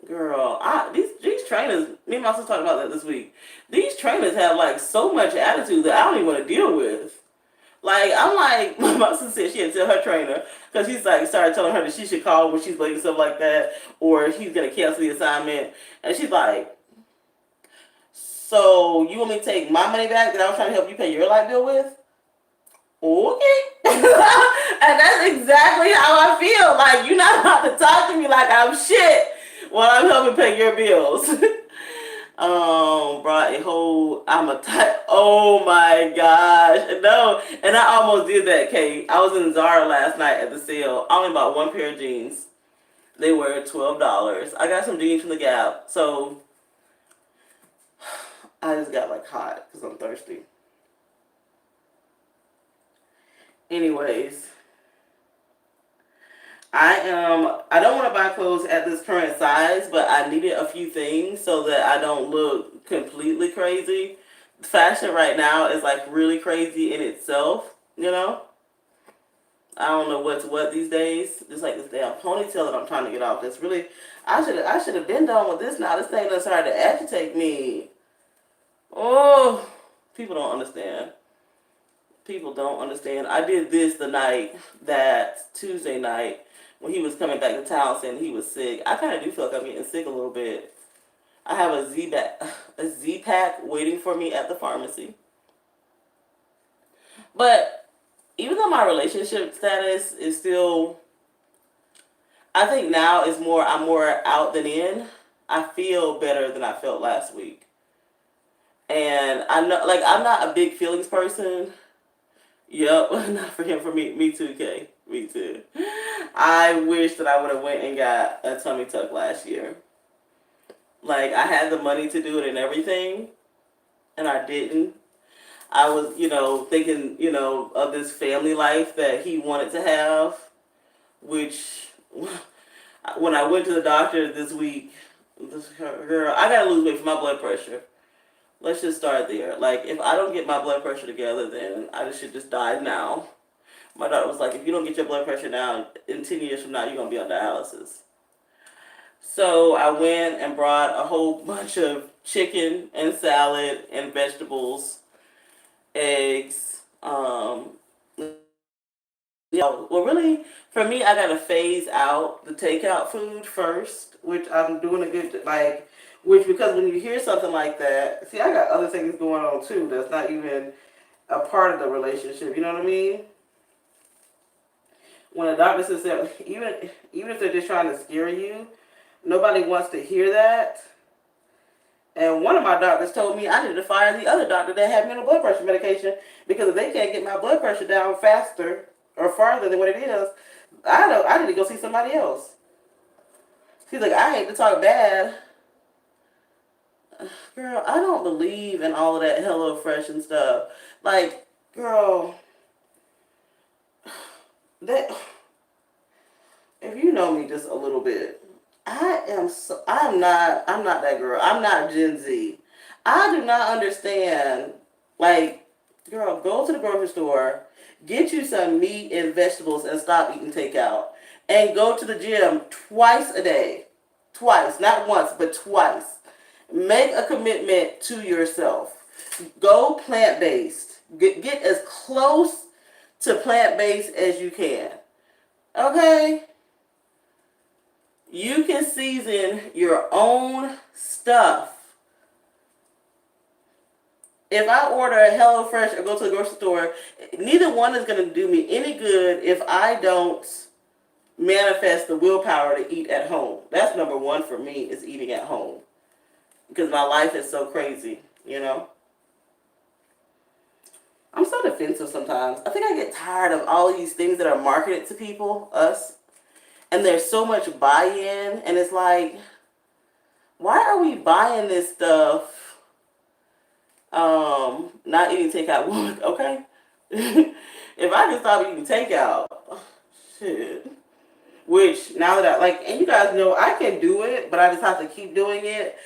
girl, these trainers, me and my sister talked about that this week. These trainers have like so much attitude that I don't even want to deal with. Like, I'm like, my sister said she had to tell her trainer, because she's like, started telling her that she should call when she's late and stuff like that, or she's going to cancel the assignment. And she's like, so you want me to take my money back that I was trying to help you pay your light bill with? Okay. And that's exactly how I feel. Like, you're not about to talk to me like I'm shit while I'm helping pay your bills. Brought a whole, oh my gosh. No, and I almost did that, Kate. I was in Zara last night at the sale. I only bought one pair of jeans. They were $12. I got some jeans from the Gap. So, I just got like hot because I'm thirsty. Anyways, I don't want to buy clothes at this current size, but I needed a few things so that I don't look completely crazy. Fashion right now is like really crazy in itself, you know? I don't know what's what these days. Just like this damn ponytail that I'm trying to get off. That's really, I should have been done with this now. This thing done started to agitate me. Oh, people don't understand. People don't understand. I did this the night that Tuesday night when he was coming back to town saying he was sick. I kind of do feel like I'm getting sick a little bit. I have a Z pack waiting for me at the pharmacy. But even though my relationship status is still, I think now is more, I'm more out than in. I feel better than I felt last week. And I know, like, I'm not a big feelings person. Yep, not for him, for me. Me too, Kay. Me too. I wish that I would have went and got a tummy tuck last year. Like, I had the money to do it and everything, and I didn't. I was, thinking, of this family life that he wanted to have, which, when I went to the doctor this week, girl, I gotta lose weight for my blood pressure. Let's just start there. Like, if I don't get my blood pressure together, then I should just die now. My doctor was like, if you don't get your blood pressure down, in 10 years from now, you're going to be on dialysis. So I went and brought a whole bunch of chicken and salad and vegetables, eggs. Well, really, for me, I got to phase out the takeout food first, which I'm doing a good, like, which, because when you hear something like that, see, I got other things going on too that's not even a part of the relationship, you know what I mean? When a doctor says that, even if they're just trying to scare you, nobody wants to hear that. And one of my doctors told me I need to fire the other doctor that had me on a blood pressure medication, because if they can't get my blood pressure down faster or farther than what it is, I need to go see somebody else. He's like, I hate to talk bad. Girl, I don't believe in all of that HelloFresh and stuff. Like, girl, that, if you know me just a little bit, I'm not that girl. I'm not Gen Z. I do not understand. Like, girl, go to the grocery store, get you some meat and vegetables, and stop eating takeout. And go to the gym twice a day. Twice, not once, but twice. Make a commitment to yourself. Go plant-based. Get as close to plant-based as you can. Okay? You can season your own stuff. If I order a HelloFresh or go to the grocery store, neither one is going to do me any good if I don't manifest the willpower to eat at home. That's number one for me, is eating at home. Because my life is so crazy, I'm so defensive sometimes. I think I get tired of all these things that are marketed to people, us, and there's so much buy-in, and it's like, why are we buying this stuff? Not eating takeout, okay? If I can stop eating takeout, shit. Which, now that and you guys know I can do it, but I just have to keep doing it.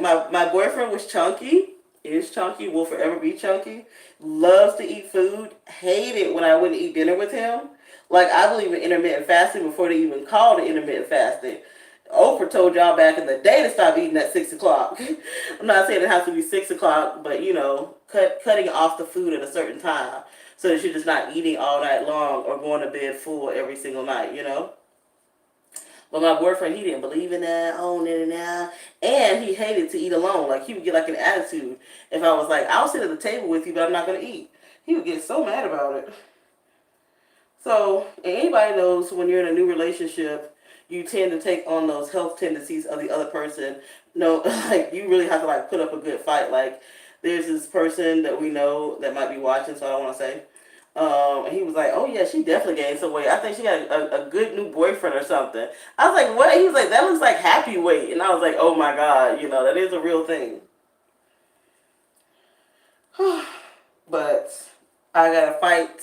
My boyfriend was chunky, is chunky, will forever be chunky, loves to eat food, hated when I wouldn't eat dinner with him. Like, I believe in intermittent fasting before they even called it intermittent fasting. Oprah told y'all back in the day to stop eating at 6 o'clock. I'm not saying it has to be 6 o'clock, but, cutting off the food at a certain time so that you're just not eating all night long or going to bed full every single night, But my boyfriend, he didn't believe in that, and he hated to eat alone. Like, he would get like an attitude if I was like, I'll sit at the table with you, but I'm not going to eat. He would get so mad about it. So, and anybody knows when you're in a new relationship, you tend to take on those health tendencies of the other person. No, like, you really have to, like, put up a good fight. Like, there's this person that we know that might be watching, so I don't want to say. And he was like, oh yeah, she definitely gained some weight. I think she got a good new boyfriend or something. I was like, what? He was like, that looks like happy weight. And I was like, oh my God, that is a real thing. But I gotta fight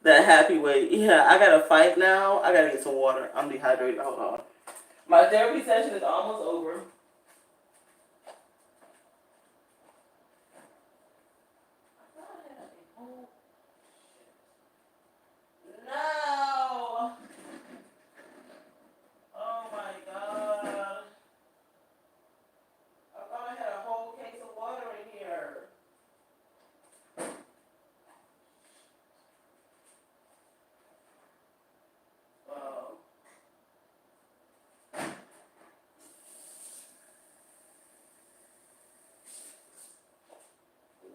that happy weight. Yeah, I gotta fight now. I gotta get some water. I'm dehydrated. Hold on. My therapy session is almost over. No! Oh my god. I thought I had a whole case of water in here. Oh.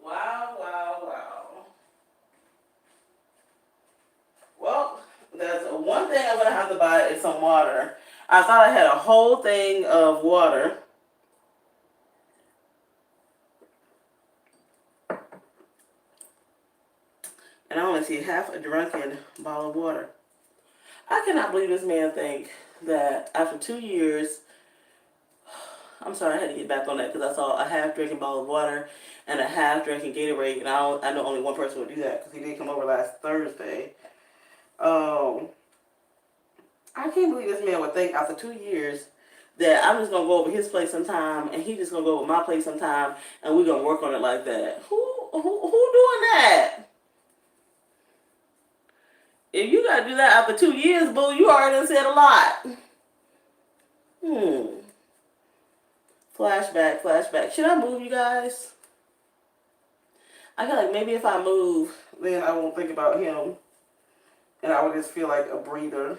Wow, wow, wow. Well, that's one thing I'm gonna have to buy is some water. I thought I had a whole thing of water. And I only see half a drunken bottle of water. I cannot believe this man think that after 2 years, I'm sorry, I had to get back on that because I saw a half drinking bottle of water and a half drinking Gatorade, and I know only one person would do that because he did come over last Thursday. I can't believe this man would think after 2 years that I'm just gonna go over his place sometime and he just gonna go over my place sometime and we're gonna work on it like that. Who doing that? If you gotta do that after 2 years, boo, you already said a lot. Flashback, flashback. Should I move, you guys? I feel like maybe if I move, then I won't think about him. And I would just feel like a breather.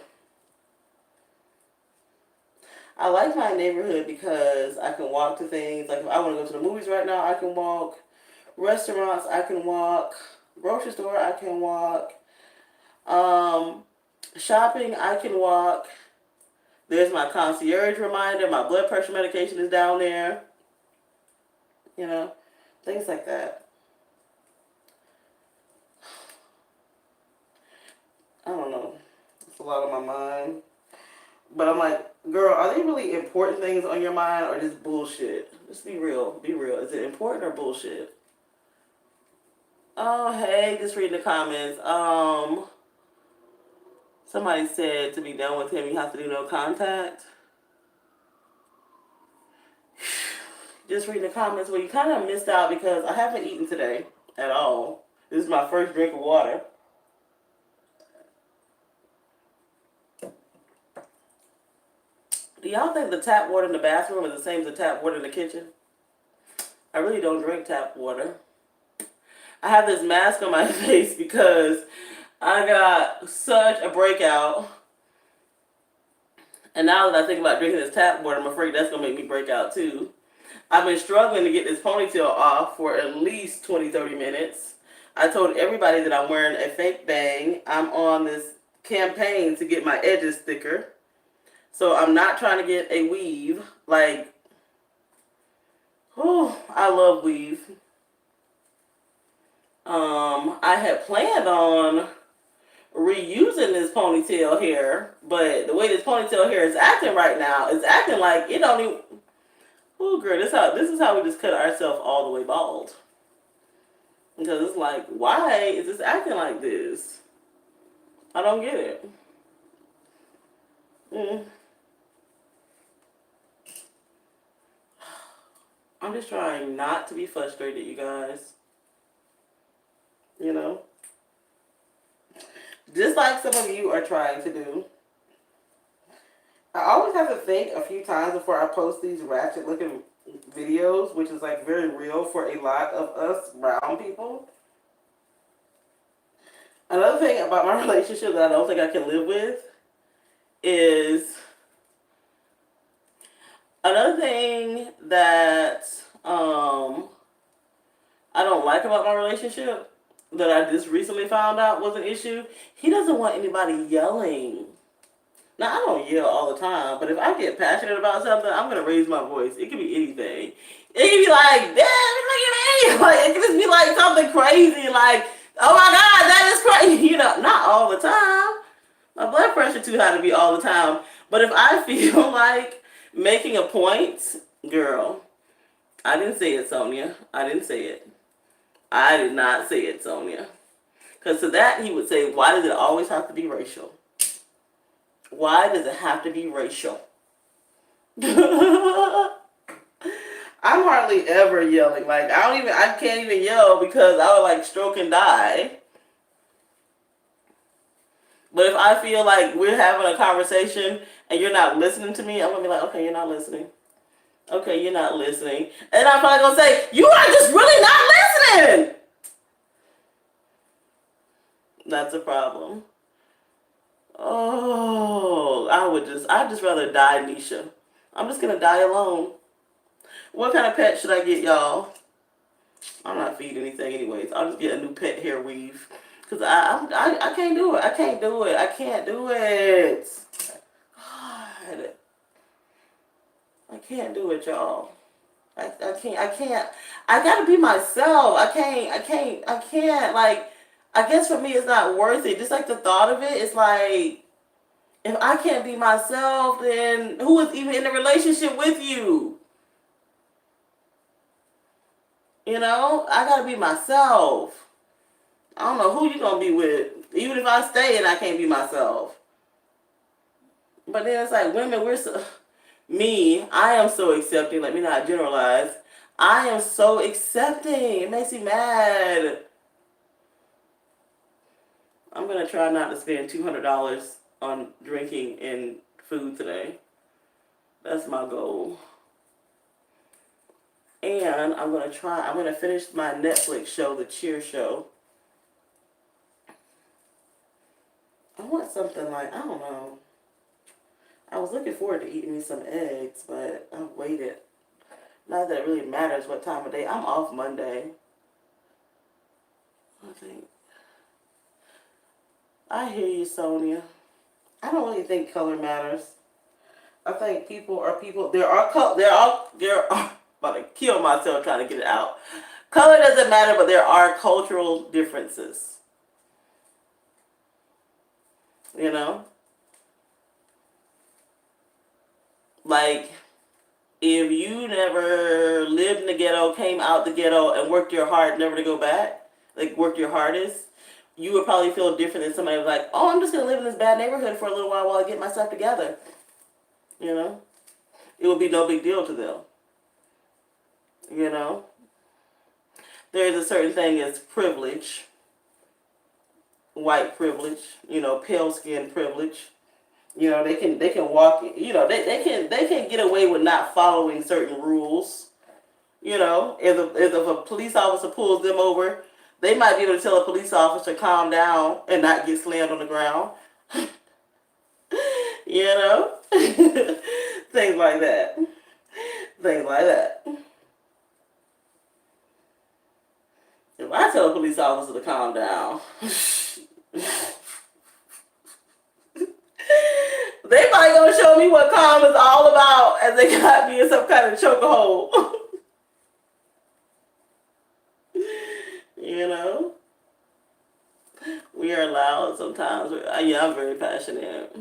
I like my neighborhood because I can walk to things. Like if I want to go to the movies right now, I can walk. Restaurants, I can walk. Grocery store, I can walk. Shopping, I can walk. There's my concierge reminder. My blood pressure medication is down there. You know, things like that. I don't know. It's a lot on my mind. But I'm like, girl, are they really important things on your mind or just bullshit? Just be real. Be real. Is it important or bullshit? Oh, hey, just reading the comments. Somebody said to be done with him, you have to do no contact. Just reading the comments. Well, you kind of missed out because I haven't eaten today at all. This is my first drink of water. Do y'all think the tap water in the bathroom is the same as the tap water in the kitchen? I really don't drink tap water. I have this mask on my face because I got such a breakout. And now that I think about drinking this tap water, I'm afraid that's going to make me break out too. I've been struggling to get this ponytail off for at least 20-30 minutes. I told everybody that I'm wearing a fake bang. I'm on this campaign to get my edges thicker. So I'm not trying to get a weave. Like, oh, I love weave. I had planned on reusing this ponytail hair, but the way this ponytail hair is acting right now, it's acting like it don't even. Oh, girl, this is how we just cut ourselves all the way bald. Because it's like, why is this acting like this? I don't get it. I'm just trying not to be frustrated, you guys. You know? Just like some of you are trying to do. I always have to think a few times before I post these ratchet looking videos, which is like very real for a lot of us brown people. Another thing about my relationship that I don't think I can live with is another thing that I don't like about my relationship that I just recently found out was an issue. He doesn't want anybody yelling. Now, I don't yell all the time, but if I get passionate about something, I'm going to raise my voice. It could be anything. It could be like, damn, look at me. Like, it could just be like something crazy, like, oh my God, that is crazy. You know, not all the time. My blood pressure too high to be all the time. But if I feel like making a point, girl, I didn't say it, Sonia. I didn't say it. I did not say it, Sonia. Because to that, he would say, why does it always have to be racial? Why does it have to be racial? I'm hardly ever yelling. Like, I can't even yell because I would like stroke and die. But if I feel like we're having a conversation and you're not listening to me, I'm going to be like, okay, you're not listening. Okay, you're not listening. And I'm probably going to say, you are just really not listening. That's a problem. Oh, I'd just rather die, Nisha. I'm just going to die alone. What kind of pet should I get, y'all? I'm not feeding anything anyways. I'll just get a new pet hair weave. Because I can't do it. I can't do it. I can't do it. God. I can't do it, y'all. I can't. I gotta be myself. I can't. Like, I guess for me it's not worth it. Just like the thought of it, it's like, if I can't be myself, then who is even in a relationship with you? You know, I gotta be myself. I don't know who you gonna be with. Even if I stay and I can't be myself. But then it's like, women, I am so accepting. Let me not generalize. I am so accepting. It makes me mad. I'm gonna try not to spend $200 on drinking and food today. That's my goal. And I'm gonna finish my Netflix show, The Cheer Show. I want something like, I don't know. I was looking forward to eating me some eggs, but I've waited. Not that it really matters what time of day. I'm off Monday. I hear you, Sonia. I don't really think color matters. I think people are people. There are about to kill myself trying to get it out. Color doesn't matter, but there are cultural differences. You know? Like, if you never lived in the ghetto, came out the ghetto, and worked your hard never to go back, like worked your hardest, you would probably feel different than somebody who's like, oh, I'm just going to live in this bad neighborhood for a little while I get myself together. You know? It would be no big deal to them. You know? There's a certain thing as privilege. White privilege. You know, pale skin privilege. You know, they can walk, you know, they can get away with not following certain rules. You know, if a police officer pulls them over, they might be able to tell a police officer calm down and not get slammed on the ground. You know? Things like that. Things like that. If I tell a police officer to calm down, they probably gonna show me what calm is all about as they got me in some kind of chokehold. You know? We are loud sometimes. Yeah, I'm very passionate.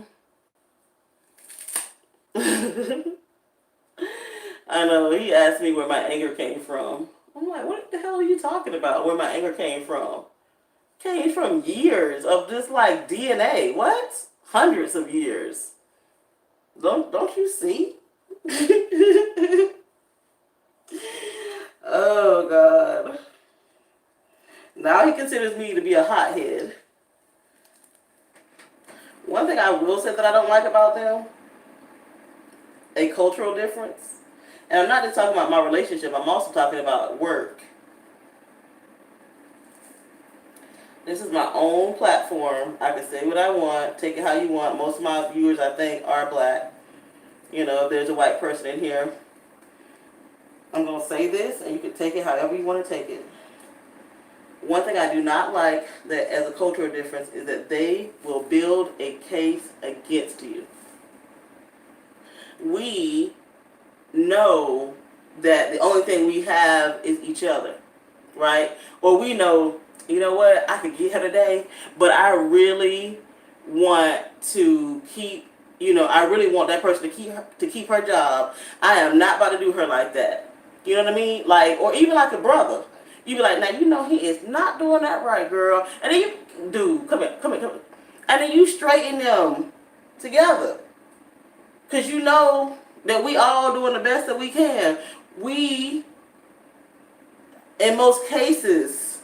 I know, he asked me where my anger came from. I'm like, what the hell are you talking about? Where my anger came from? Came from years of just like DNA. What? Hundreds of years. Don't you see? Oh God. Now he considers me to be a hothead. One thing I will say that I don't like about them, a cultural difference. And I'm not just talking about my relationship, I'm also talking about work. This is my own platform. I can say what I want, take it how you want. Most of my viewers, I think, are black. You know, if there's a white person in here, I'm going to say this, and you can take it however you want to take it. One thing I do not like that as a cultural difference is that they will build a case against you. We know that the only thing we have is each other, right? Or we know, you know what, I could get her today, but I really want to keep, you know, I really want that person to keep her job. I am not about to do her like that. You know what I mean? Like, or even like a brother. You be like, now you know he is not doing that right, girl. And then you, dude, come here, come here, come here. And then you straighten them together. Because you know that we all doing the best that we can. We, in most cases,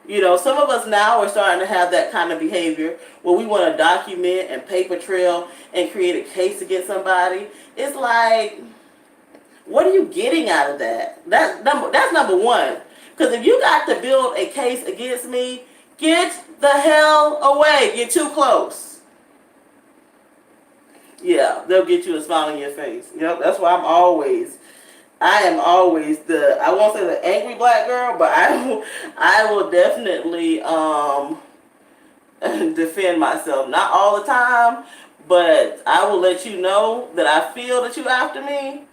you know, some of us now are starting to have that kind of behavior where we want to document and paper trail and create a case against somebody. It's like, what are you getting out of that? That's number one. Because if you got to build a case against me, get the hell away. You're too close. Yeah, they'll get you a smile on your face. Yep, that's why I am always I won't say the angry black girl, but I will definitely defend myself. Not all the time, but I will let you know that I feel that you after me,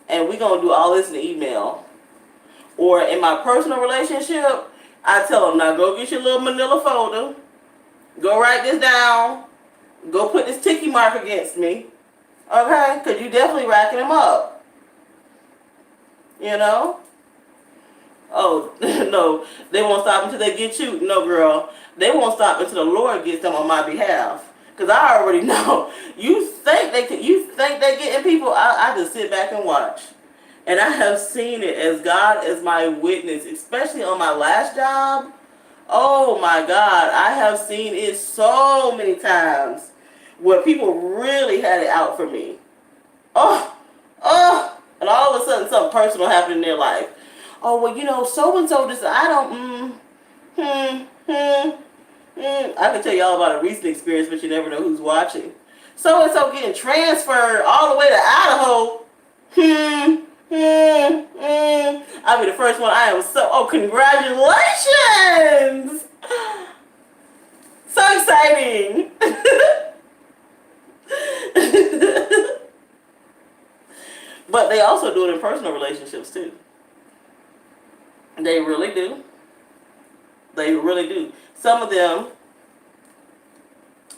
and we're going to do all this in the email. Or in my personal relationship, I tell them, now go get your little manila folder, go write this down, go put this ticky mark against me, okay? Because you definitely racking them up. You know? Oh, no, they won't stop until they get you. No, girl, they won't stop until the Lord gets them on my behalf. Because I already know. You think they getting people? I just sit back and watch. And I have seen it, as God is my witness, especially on my last job. Oh my God, I have seen it so many times where people really had it out for me. Oh, and all of a sudden something personal happened in their life. Oh, well, you know, so-and-so just, I don't, I can tell you all about a recent experience, but you never know who's watching. So-and-so getting transferred all the way to Idaho. I'll be the first one. I am congratulations! So exciting! But they also do it in personal relationships too. They really do. They really do. Some of them,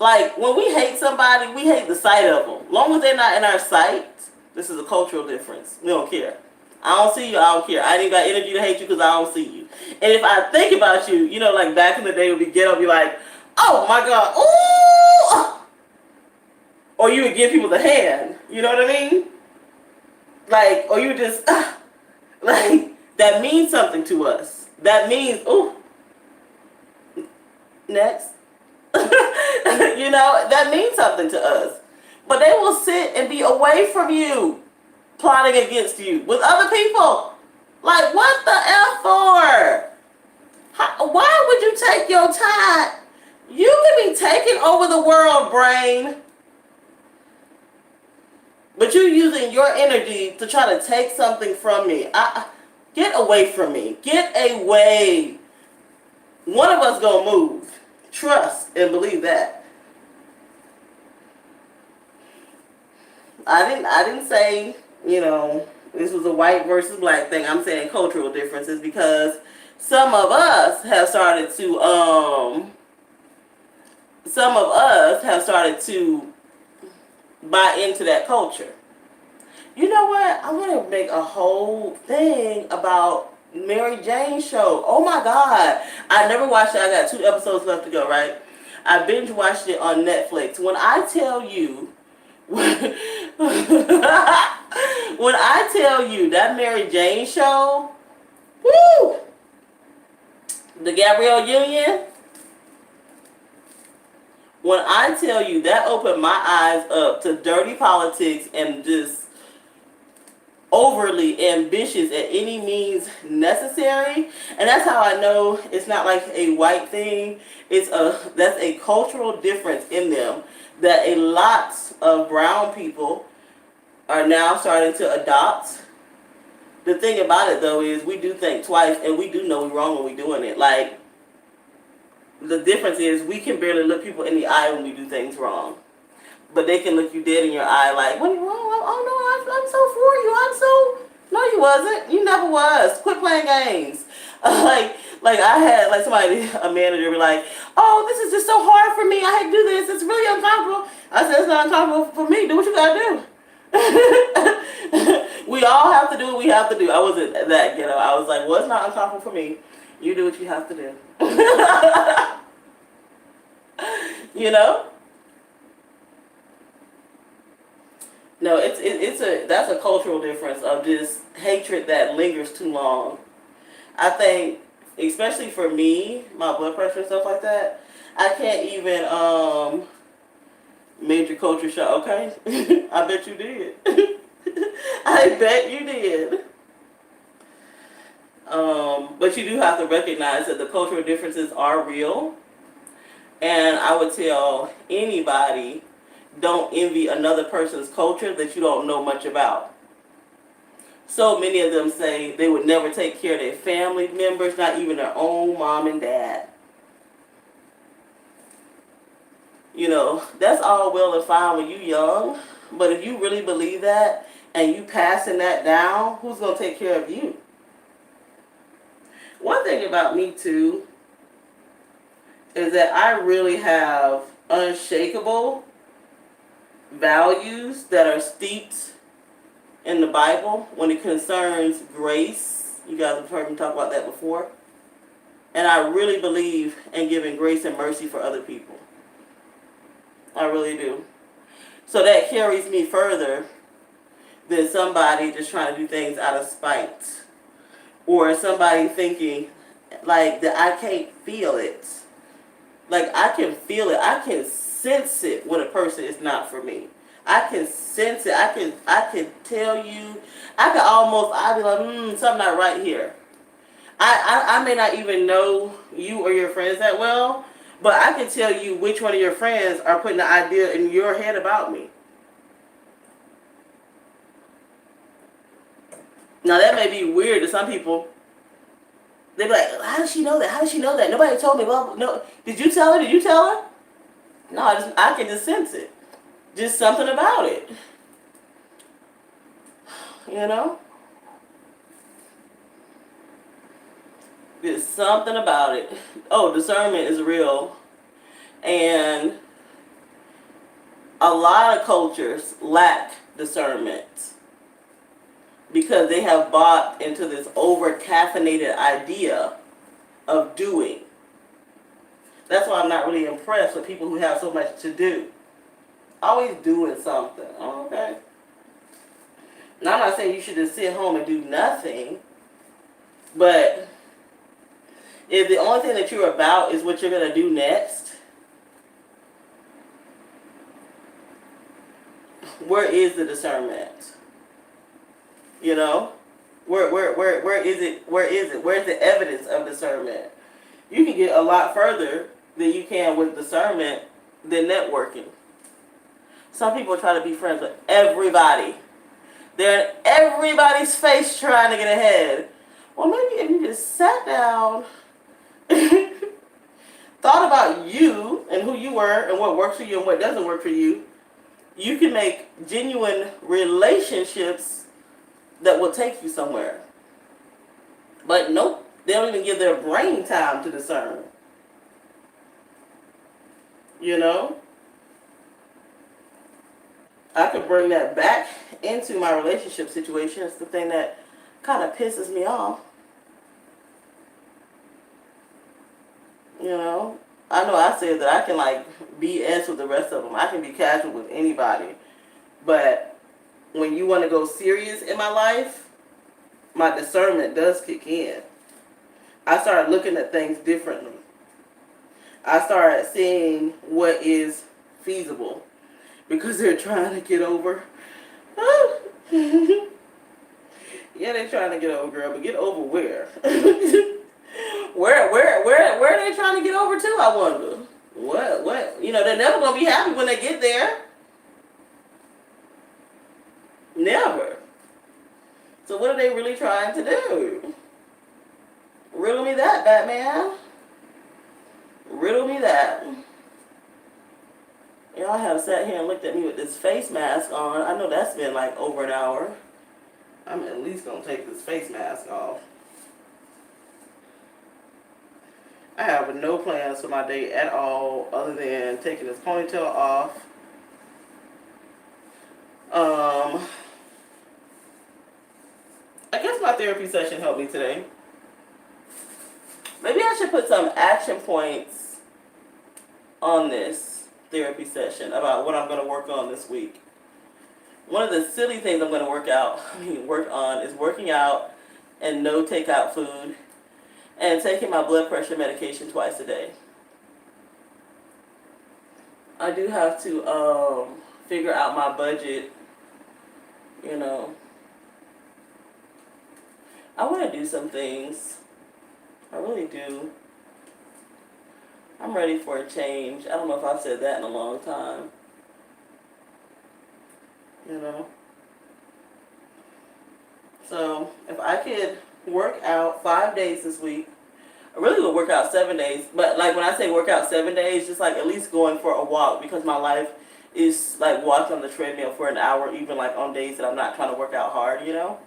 like when we hate somebody, we hate the sight of them. As long as they're not in our sight, this is a cultural difference. We don't care. I don't see you, I don't care. I ain't got energy to hate you because I don't see you. And if I think about you, you know, like back in the day when we get up, be like, oh my God, ooh! Or you would give people the hand. You know what I mean? Like, or you just, like, that means something to us. That means, ooh, next. You know, that means something to us. But they will sit and be away from you, plotting against you with other people. Like, what the F for? Why would you take your time? You could be taking over the world, brain. But you're using your energy to try to take something from me. Get away from me. Get away. One of us gonna move. Trust and believe that. I didn't say, you know, this was a white versus black thing. I'm saying cultural differences because some of us have started to buy into that culture. You know what? I'm gonna make a whole thing about Mary Jane's show. Oh my God. I never watched it. I got 2 episodes left to go, right? I binge watched it on Netflix. When I tell you when I tell you that Mary Jane show, woo! The Gabrielle Union, when I tell you that opened my eyes up to dirty politics and just overly ambitious at any means necessary. And that's how I know it's not like a white thing. That's a cultural difference in them that a lot of brown people are now starting to adopt. The thing about it though is we do think twice and we do know we're wrong when we're doing it. Like, the difference is we can barely look people in the eye when we do things wrong. But they can look you dead in your eye like, what are you wrong? Oh no, I'm so for you. No, you wasn't. You never was. Quit playing games. Like I had like somebody, a manager, be like, oh, this is just so hard for me. I had to do this. It's really uncomfortable. I said, it's not uncomfortable for me. Do what you gotta do. We all have to do what we have to do. I wasn't that ghetto. I was like, well, it's not uncomfortable for me. You do what you have to do. You know? No, that's a cultural difference of just hatred that lingers too long. I think, especially for me, my blood pressure and stuff like that, I can't even major culture shock. Okay, I bet you did. I bet you did. But you do have to recognize that the cultural differences are real, and I would tell anybody, don't envy another person's culture that you don't know much about. So many of them say they would never take care of their family members, not even their own mom and dad. You know, that's all well and fine when you're young, but if you really believe that and you passing that down, who's going to take care of you? One thing about me too is that I really have unshakable values that are steeped in the Bible when it concerns grace. You guys have heard me talk about that before. And I really believe in giving grace and mercy for other people. I really do. So that carries me further than somebody just trying to do things out of spite. Or somebody thinking like that I can't feel it. Like I can feel it. I can sense it when a person is not for me. I can sense it. I can tell you. I'd be like, something not right here. I may not even know you or your friends that well, but I can tell you which one of your friends are putting the idea in your head about me. Now that may be weird to some people. They be like, how does she know that? How does she know that? Nobody told me. Well, no. Did you tell her? Did you tell her? No, I can just sense it. Just something about it. You know? There's something about it. Oh, discernment is real. And a lot of cultures lack discernment because they have bought into this over-caffeinated idea of doing. That's why I'm not really impressed with people who have so much to do. Always doing something. Oh, okay. Now, I'm not saying you should just sit home and do nothing, but if the only thing that you're about is what you're going to do next, where is the discernment? You know? Where is it? Where is it? Where's the evidence of discernment? You can get a lot further than you can with discernment than networking. Some people try to be friends with everybody. They're in everybody's face trying to get ahead. Well, maybe if you just sat down, thought about you and who you were and what works for you and what doesn't work for you, you can make genuine relationships that will take you somewhere. But nope, they don't even give their brain time to discern. You know? I could bring that back into my relationship situation. It's the thing that kind of pisses me off. You know? I know I said that I can like BS with the rest of them. I can be casual with anybody. But when you want to go serious in my life, my discernment does kick in. I started looking at things differently. I started seeing what is feasible. Because they're trying to get over. Yeah, they're trying to get over, girl, but get over where? Where are they trying to get over to, I wonder? What? You know, they're never going to be happy when they get there. Never. So what are they really trying to do? Riddle me that, Batman. Riddle me that. Y'all have sat here and looked at me with this face mask on. I know that's been like over an hour. I'm at least going to take this face mask off. I have no plans for my day at all other than taking this ponytail off. my therapy session help me today? Maybe I should put some action points on this therapy session about what I'm going to work on this week. One of the silly things I'm going to work on is working out and no takeout food and taking my blood pressure medication twice a day. I do have to figure out my budget, you know. I want to do some things. I really do. I'm ready for a change. I don't know if I've said that in a long time. You know. So if I could work out 5 days this week, I really would work out 7 days. But like when I say work out 7 days, just like at least going for a walk, because my life is like walking on the treadmill for an hour, even like on days that I'm not trying to work out hard, you know.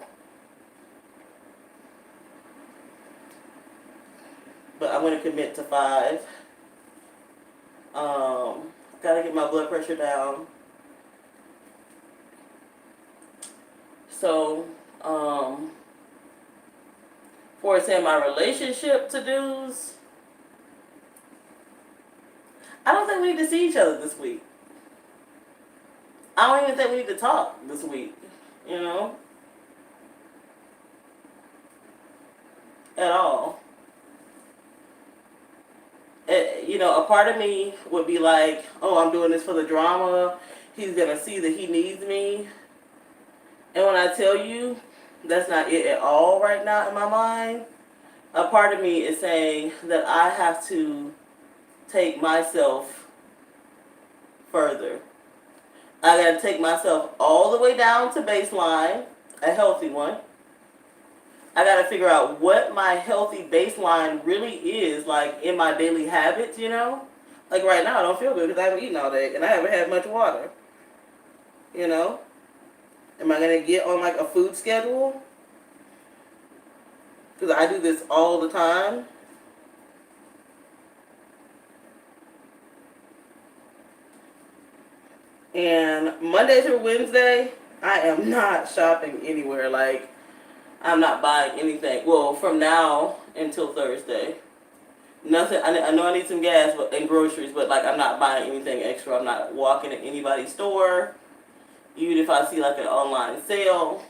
But I'm going to commit to 5. Gotta get my blood pressure down. So, for saying my relationship to-dos, I don't think we need to see each other this week. I don't even think we need to talk this week, you know, at all. You know, a part of me would be like, oh, I'm doing this for the drama. He's going to see that he needs me. And when I tell you, that's not it at all right now in my mind. A part of me is saying that I have to take myself further. I got to take myself all the way down to baseline, a healthy one. I got to figure out what my healthy baseline really is, like in my daily habits, you know? Like right now I don't feel good because I haven't eaten all day and I haven't had much water, you know? Am I going to get on like a food schedule? Because I do this all the time. And Monday through Wednesday, I am not shopping anywhere. Like, I'm not buying anything. Well, from now until Thursday. Nothing. I know I need some gas and groceries, but like I'm not buying anything extra. I'm not walking in anybody's store. Even if I see like an online sale.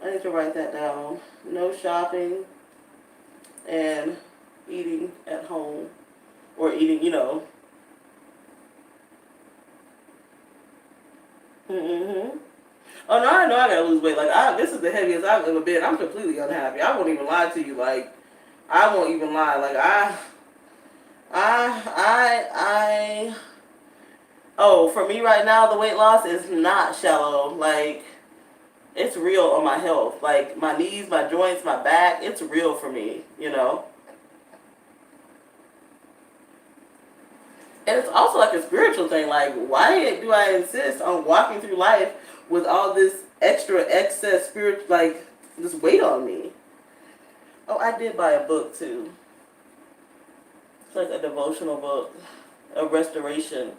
I need to write that down. No shopping and eating at home. Or eating, you know. Mm-hmm. Oh, no, I know I gotta lose weight. Like, this is the heaviest I've ever been. I'm completely unhappy. I won't even lie to you. Like, I won't even lie. Like, oh, for me right now, the weight loss is not shallow. Like, it's real on my health. Like, my knees, my joints, my back, it's real for me, you know? And it's also like a spiritual thing. Like, why do I insist on walking through life with all this extra excess spirit, like, this weight on me? Oh, I did buy a book, too. It's like a devotional book. A restoration.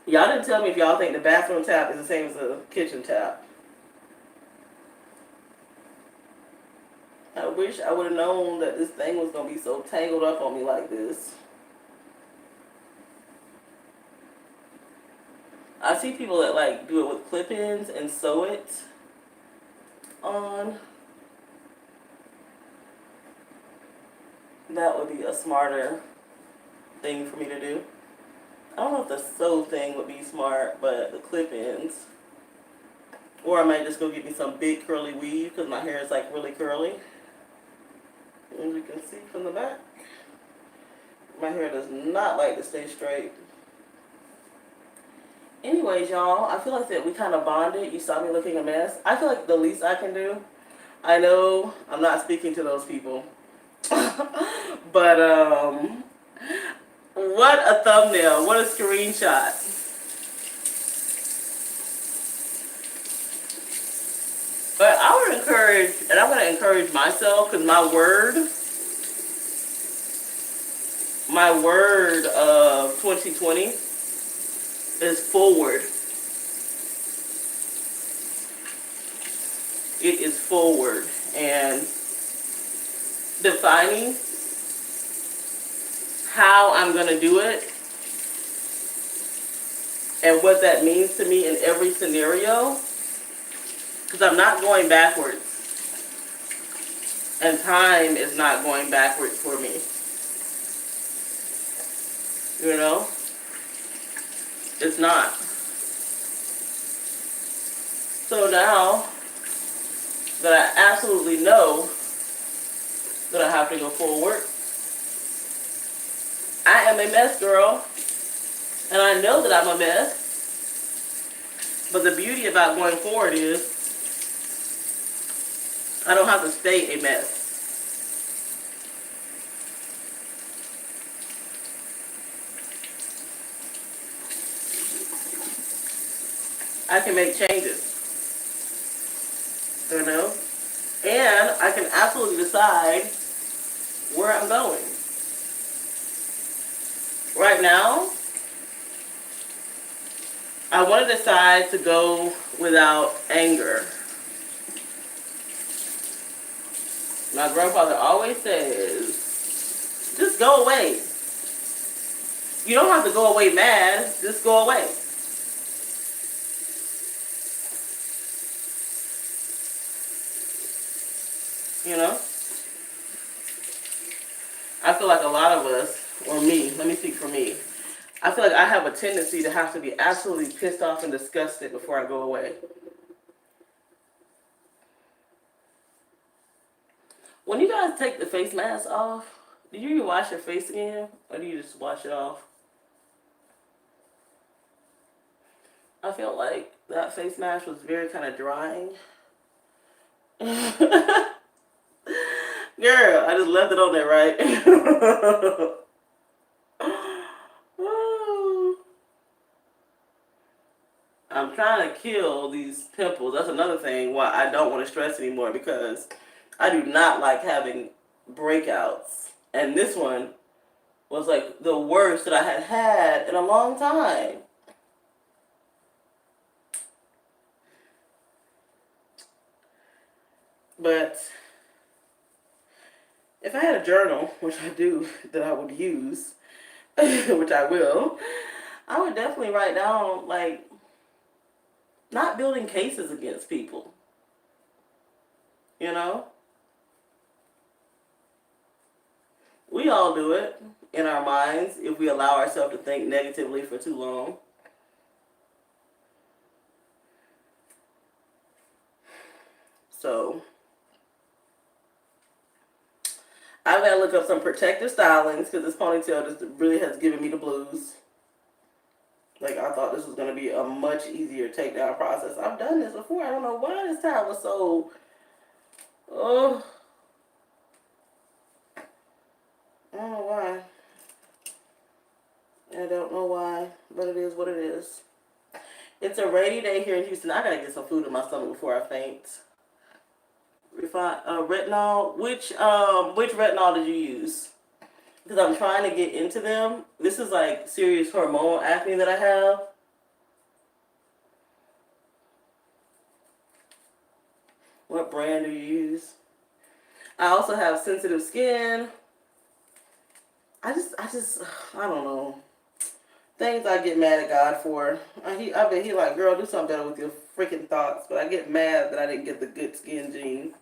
Y'all didn't tell me if y'all think the bathroom tap is the same as the kitchen tap. I wish I would have known that this thing was going to be so tangled up on me like this. I see people that like do it with clip-ins and sew it on. That would be a smarter thing for me to do. I don't know if the sew thing would be smart, but the clip-ins. Or I might just go get me some big curly weave because my hair is like really curly. As you can see from the back, my hair does not like to stay straight. Anyways, y'all, I feel like that we kind of bonded. You saw me looking a mess. I feel like the least I can do, I know I'm not speaking to those people, but what a thumbnail, what a screenshot. But I would encourage, and I'm going to encourage myself, because my word my word of 2020 is forward. It is forward. And defining how I'm going to do it and what that means to me in every scenario. Because I'm not going backwards. And time is not going backwards for me. You know? It's not. So now that I absolutely know that I have to go forward, I am a mess, girl. And I know that I'm a mess. But the beauty about going forward is I don't have to stay a mess. I can make changes. You know? And I can absolutely decide where I'm going. Right now, I want to decide to go without anger. My grandfather always says, just go away. You don't have to go away mad, just go away. You know? I feel like a lot of us, or me, let me speak for me. I feel like I have a tendency to have to be absolutely pissed off and disgusted before I go away. When you guys take the face mask off, do you even wash your face again? Or do you just wash it off? I felt like that face mask was very kind of drying. Girl, I just left it on there, right? I'm trying to kill these pimples. That's another thing why I don't want to stress anymore, because I do not like having breakouts. And this one was like the worst that I had had in a long time. But if I had a journal, which I do, that I would use, which I will, I would definitely write down, like, not building cases against people. You know? We all do it in our minds if we allow ourselves to think negatively for too long. So I've got to look up some protective stylings, because this ponytail just really has given me the blues. Like, I thought this was going to be a much easier takedown process. I've done this before. I don't know why this time was so... Oh. I don't know why. I don't know why, but it is what it is. It's a rainy day here in Houston. I gotta get some food in my stomach before I faint. Retinol. Which retinol did you use? Because I'm trying to get into them. This is like serious hormonal acne that I have. What brand do you use? I also have sensitive skin. I don't know. Things I get mad at God for. I bet he like, girl, do something better with your freaking thoughts. But I get mad that I didn't get the good skin gene.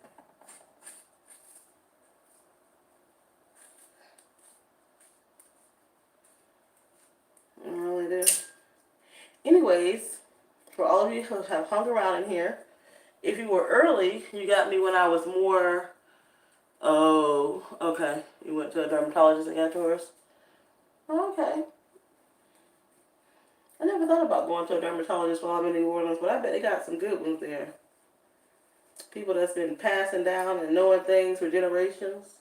Really do. Anyways, for all of you who have hung around in here, if you were early, you got me when I was more... Oh, okay. You went to a dermatologist and got yours? Okay. I never thought about going to a dermatologist while I'm in New Orleans, but I bet they got some good ones there. People that's been passing down and knowing things for generations.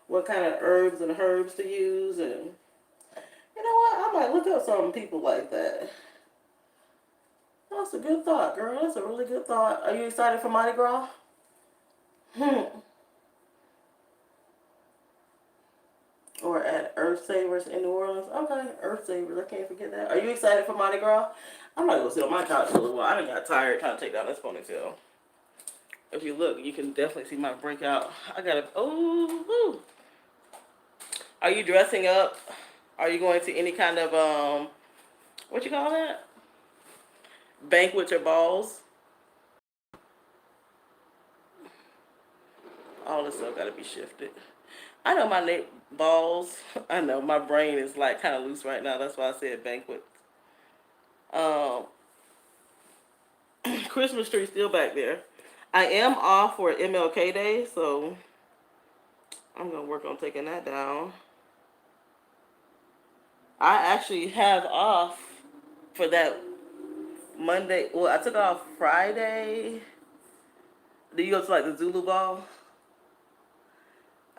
What kind of herbs and herbs to use. And you know what? I might look up some people like that. That's a good thought, girl. That's a really good thought. Are you excited for Mardi Gras? Or at Earth Savers in New Orleans. Okay, Earth Savers. I can't forget that. Are you excited for Mardi Gras? I'm not gonna sit on my couch for a little while. I done got tired trying to take down this ponytail. If you look, you can definitely see my breakout. I got a. Oh, are you dressing up? Are you going to any kind of what you call that? Banquets or balls? All this stuff got to be shifted. I know my balls. I know my brain is like kind of loose right now. That's why I said banquet. Um, Christmas tree still back there. I am off for MLK Day, so I'm gonna work on taking that down. I actually have off for that Monday. Well, I took off Friday. Do you go to like the Zulu Ball?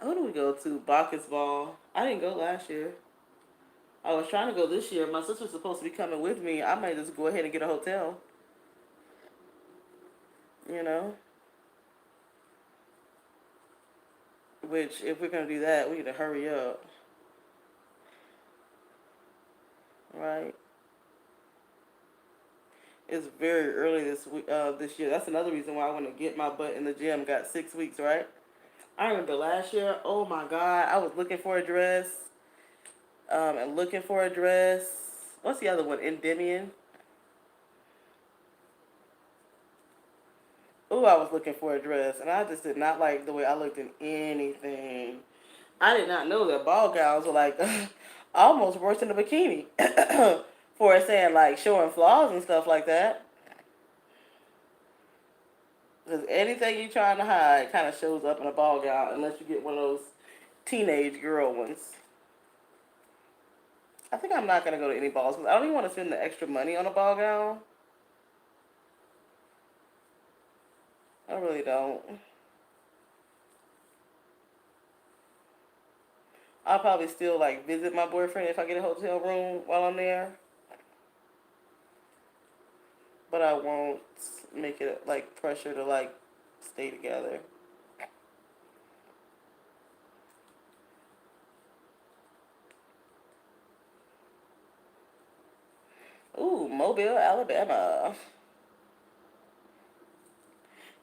Who do we go to? Bacchus Ball. I didn't go last year. I was trying to go this year. My sister's supposed to be coming with me. I might just go ahead and get a hotel. You know? Which, if we're going to do that, we need to hurry up. Right? It's very early this year. That's another reason why I want to get my butt in the gym. Got 6 weeks, right? I remember last year, oh my God, I was looking for a dress. And looking for a dress. What's the other one? Endymion. Oh, I was looking for a dress, and I just did not like the way I looked in anything. I did not know that ball gowns were like almost worse than a bikini. For it saying like showing flaws and stuff like that. Because anything you're trying to hide kind of shows up in a ball gown unless you get one of those teenage girl ones. I think I'm not going to go to any balls because I don't even want to spend the extra money on a ball gown. I really don't. I'll probably still like visit my boyfriend if I get a hotel room while I'm there. But I won't make it like pressure to like stay together. Ooh, Mobile, Alabama.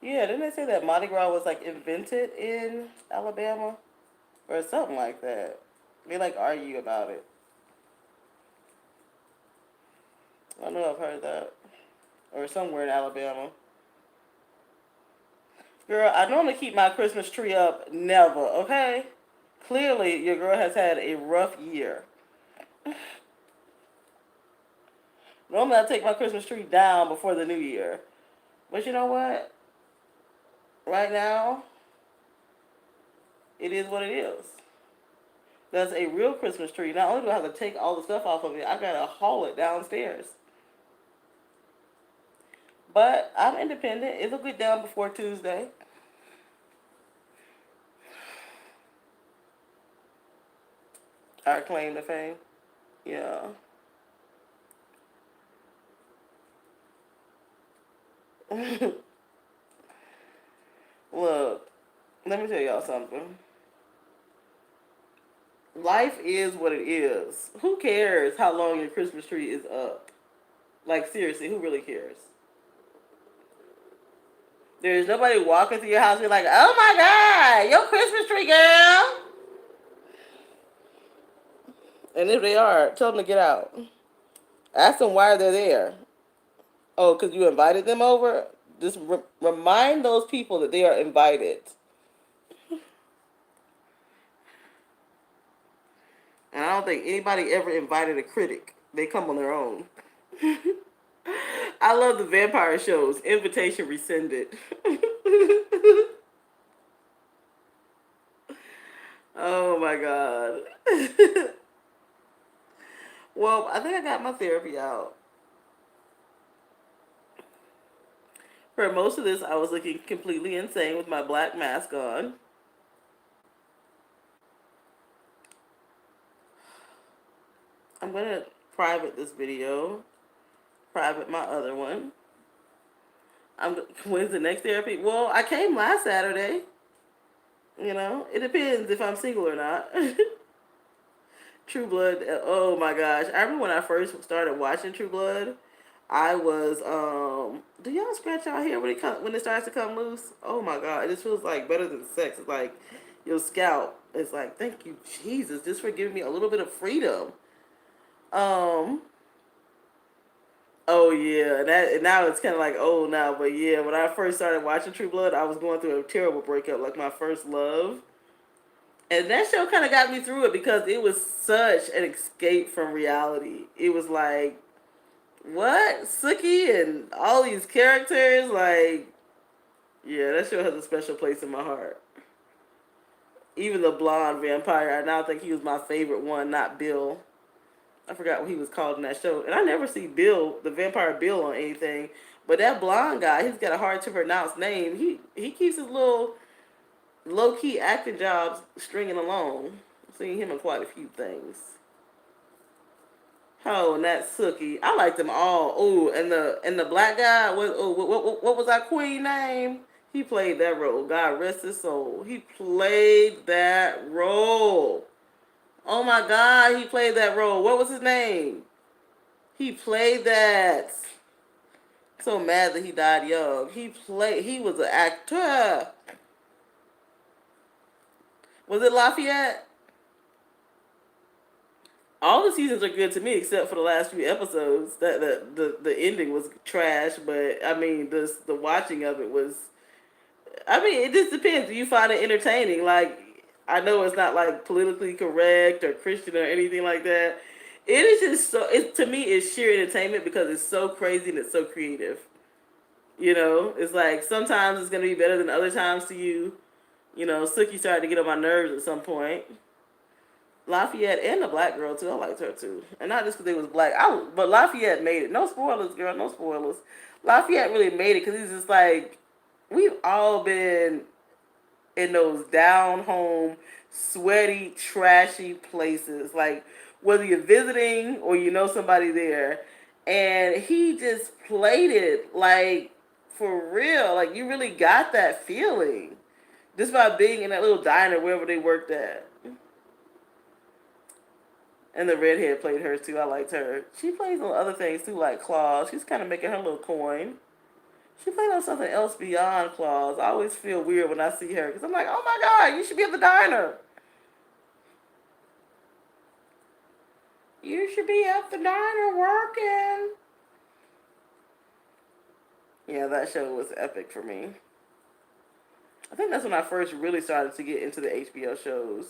Yeah, didn't they say that Mardi Gras was like invented in Alabama? Or something like that. They like argue about it. I know I've heard that. Or somewhere in Alabama. Girl, I normally keep my Christmas tree up. Never, okay? Clearly, your girl has had a rough year. Normally, I take my Christmas tree down before the new year. But you know what? Right now, it is what it is. That's a real Christmas tree. Not only do I have to take all the stuff off of it, I gotta haul it downstairs. But I'm independent. It'll get done before Tuesday. Our claim to fame. Yeah. Look, let me tell y'all something. Life is what it is. Who cares how long your Christmas tree is up? Like, seriously, who really cares? There's nobody walking through your house and be like, oh my God, your Christmas tree, girl. And if they are, tell them to get out. Ask them why they're there. Oh, because you invited them over? Just remind those people that they are invited. And I don't think anybody ever invited a critic. They come on their own. I love the vampire shows. Invitation rescinded. Oh my God. Well, I think I got my therapy out. For most of this, I was looking completely insane with my black mask on. I'm going to private this video. Private my other one. When's the next therapy? Well, I came last Saturday. You know, it depends if I'm single or not. True Blood. Oh my gosh! I remember when I first started watching True Blood. I was Do y'all scratch y'all hair when it starts to come loose? Oh my god! It just feels like better than sex. It's like your scalp. It's like thank you Jesus, just for giving me a little bit of freedom. Um. Oh yeah, and now it's kind of like old now, but yeah, when I first started watching True Blood, I was going through a terrible breakup, like my first love, and that show kind of got me through it because it was such an escape from reality. It was like, what? Sookie and all these characters, like, yeah, that show has a special place in my heart. Even the blonde vampire, I now think he was my favorite one, not Bill. I forgot what he was called in that show. And I never see Bill, the vampire Bill, on anything. But that blonde guy, he's got a hard to pronounce name. He keeps his little low key acting jobs stringing along. I've seen him in quite a few things. Oh, and that Sookie. I like them all. Oh, and the black guy. What was that queen name? He played that role. God rest his soul. He played that role. Oh my God, he played that role. What was his name? He played that. So mad that he died young. He was an actor. Was it Lafayette? All the seasons are good to me except for the last few episodes. That the ending was trash, but I mean the watching of it was. I mean, it just depends. Do you find it entertaining? Like, I know it's not like politically correct or Christian or anything like that. It is just so. It to me it's sheer entertainment because it's so crazy and it's so creative. You know, it's like sometimes it's gonna be better than other times to you. You know, Sookie started to get on my nerves at some point. Lafayette and the black girl too. I liked her too, and not just because they was black. But Lafayette made it. No spoilers, girl. No spoilers. Lafayette really made it because he's just like we've all been in those down home, sweaty, trashy places. Like whether you're visiting or you know somebody there, and he just played it like for real. Like you really got that feeling just by being in that little diner wherever they worked at. And the redhead played hers too. I liked her. She plays on other things too, like Claws. She's kind of making her little coin. She played on something else beyond Claws. I always feel weird when I see her because I'm like, oh my God, you should be at the diner. You should be at the diner working. Yeah, that show was epic for me. I think that's when I first really started to get into the HBO shows.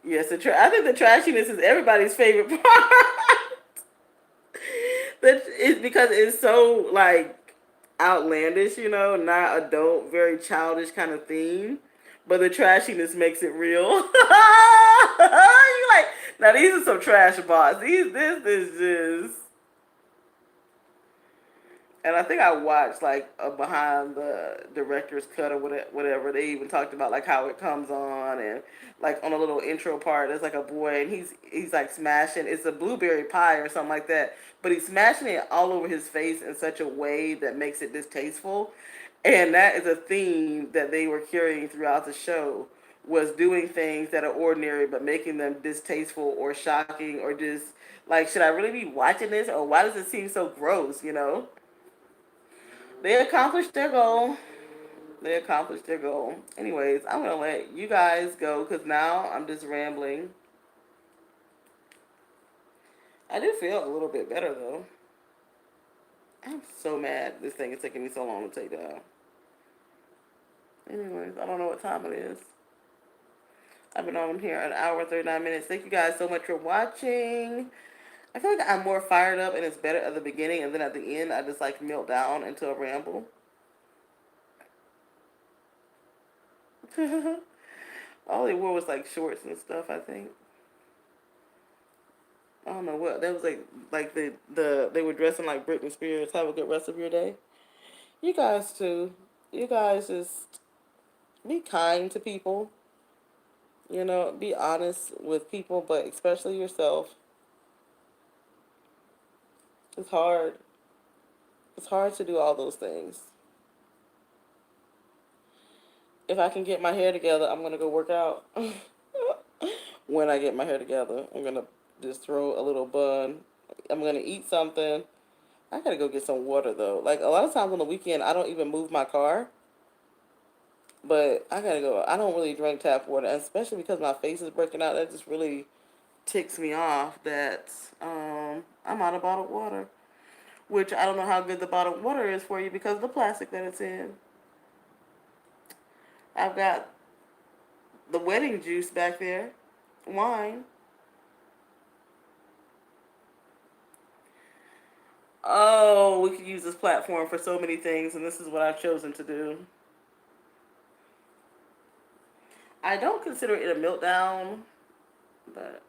Yes, I think the trashiness is everybody's favorite part. That is because it's so like outlandish, you know, not adult, very childish kind of theme. But the trashiness makes it real. You like now these are some trash bots. This is just and I think I watched like a behind the director's cut or whatever. They even talked about like how it comes on and like on a little intro part. There's like a boy and he's like smashing. It's a blueberry pie or something like that. But he's smashing it all over his face in such a way that makes it distasteful. And that is a theme that they were carrying throughout the show was doing things that are ordinary but making them distasteful or shocking or just like should I really be watching this or why does it seem so gross, you know? They accomplished their goal. They accomplished their goal. Anyways, I'm gonna let you guys go because now I'm just rambling. I do feel a little bit better though. I'm so mad this thing is taking me so long to take down. Anyways, I don't know what time it is. I've been on here an hour and 39 minutes. Thank you guys so much for watching. I feel like I'm more fired up and it's better at the beginning and then at the end I just like melt down into a ramble. All they wore was like shorts and stuff, I think. I don't know what that was like they were dressing like Britney Spears. Have a good rest of your day. You guys too. You guys just be kind to people. You know, be honest with people, but especially yourself. It's hard. It's hard to do all those things. If I can get my hair together, I'm gonna go work out. when I get my hair together. I'm gonna just throw a little bun. I'm gonna eat something. I gotta go get some water though. Like a lot of times on the weekend, I don't even move my car. But I gotta go. I don't really drink tap water, especially because my face is breaking out. That just really ticks me off that I'm out of bottled water. Which I don't know how good the bottled water is for you because of the plastic that it's in. I've got the wedding juice back there, wine. Oh, we could use this platform for so many things, and this is what I've chosen to do. I don't consider it a meltdown, but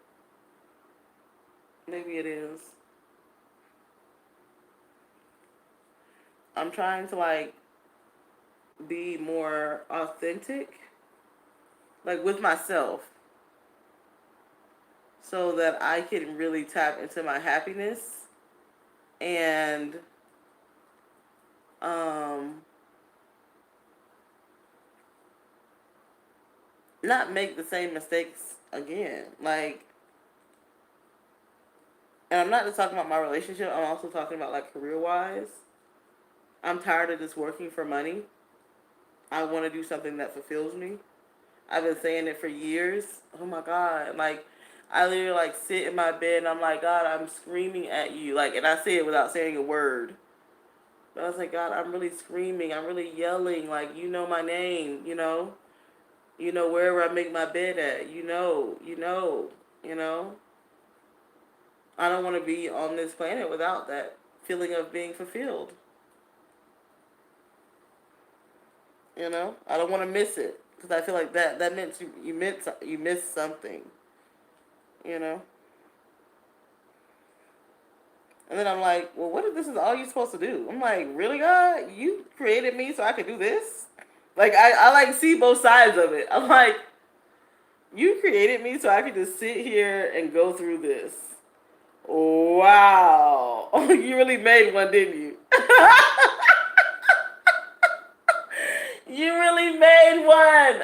maybe it is. I'm trying to like be more authentic, like with myself, so that I can really tap into my happiness and um not make the same mistakes again. Like, and I'm not just talking about my relationship, I'm also talking about like career wise. I'm tired of just working for money. I want to do something that fulfills me. I've been saying it for years. Oh my God. Like, I literally like sit in my bed and I'm like, God, I'm screaming at you. Like, and I say it without saying a word. But I was like, God, I'm really screaming. I'm really yelling. Like, you know my name, you know? You know, wherever I make my bed at, you know? I don't want to be on this planet without that feeling of being fulfilled. You know, I don't want to miss it because I feel like that meant you missed something. You know, and then I'm like, well, what if this is all you're supposed to do? I'm like, really, God, you created me so I could do this? Like I like see both sides of it. I'm like, you created me so I could just sit here and go through this. Wow, you really made one, didn't you? You really made one.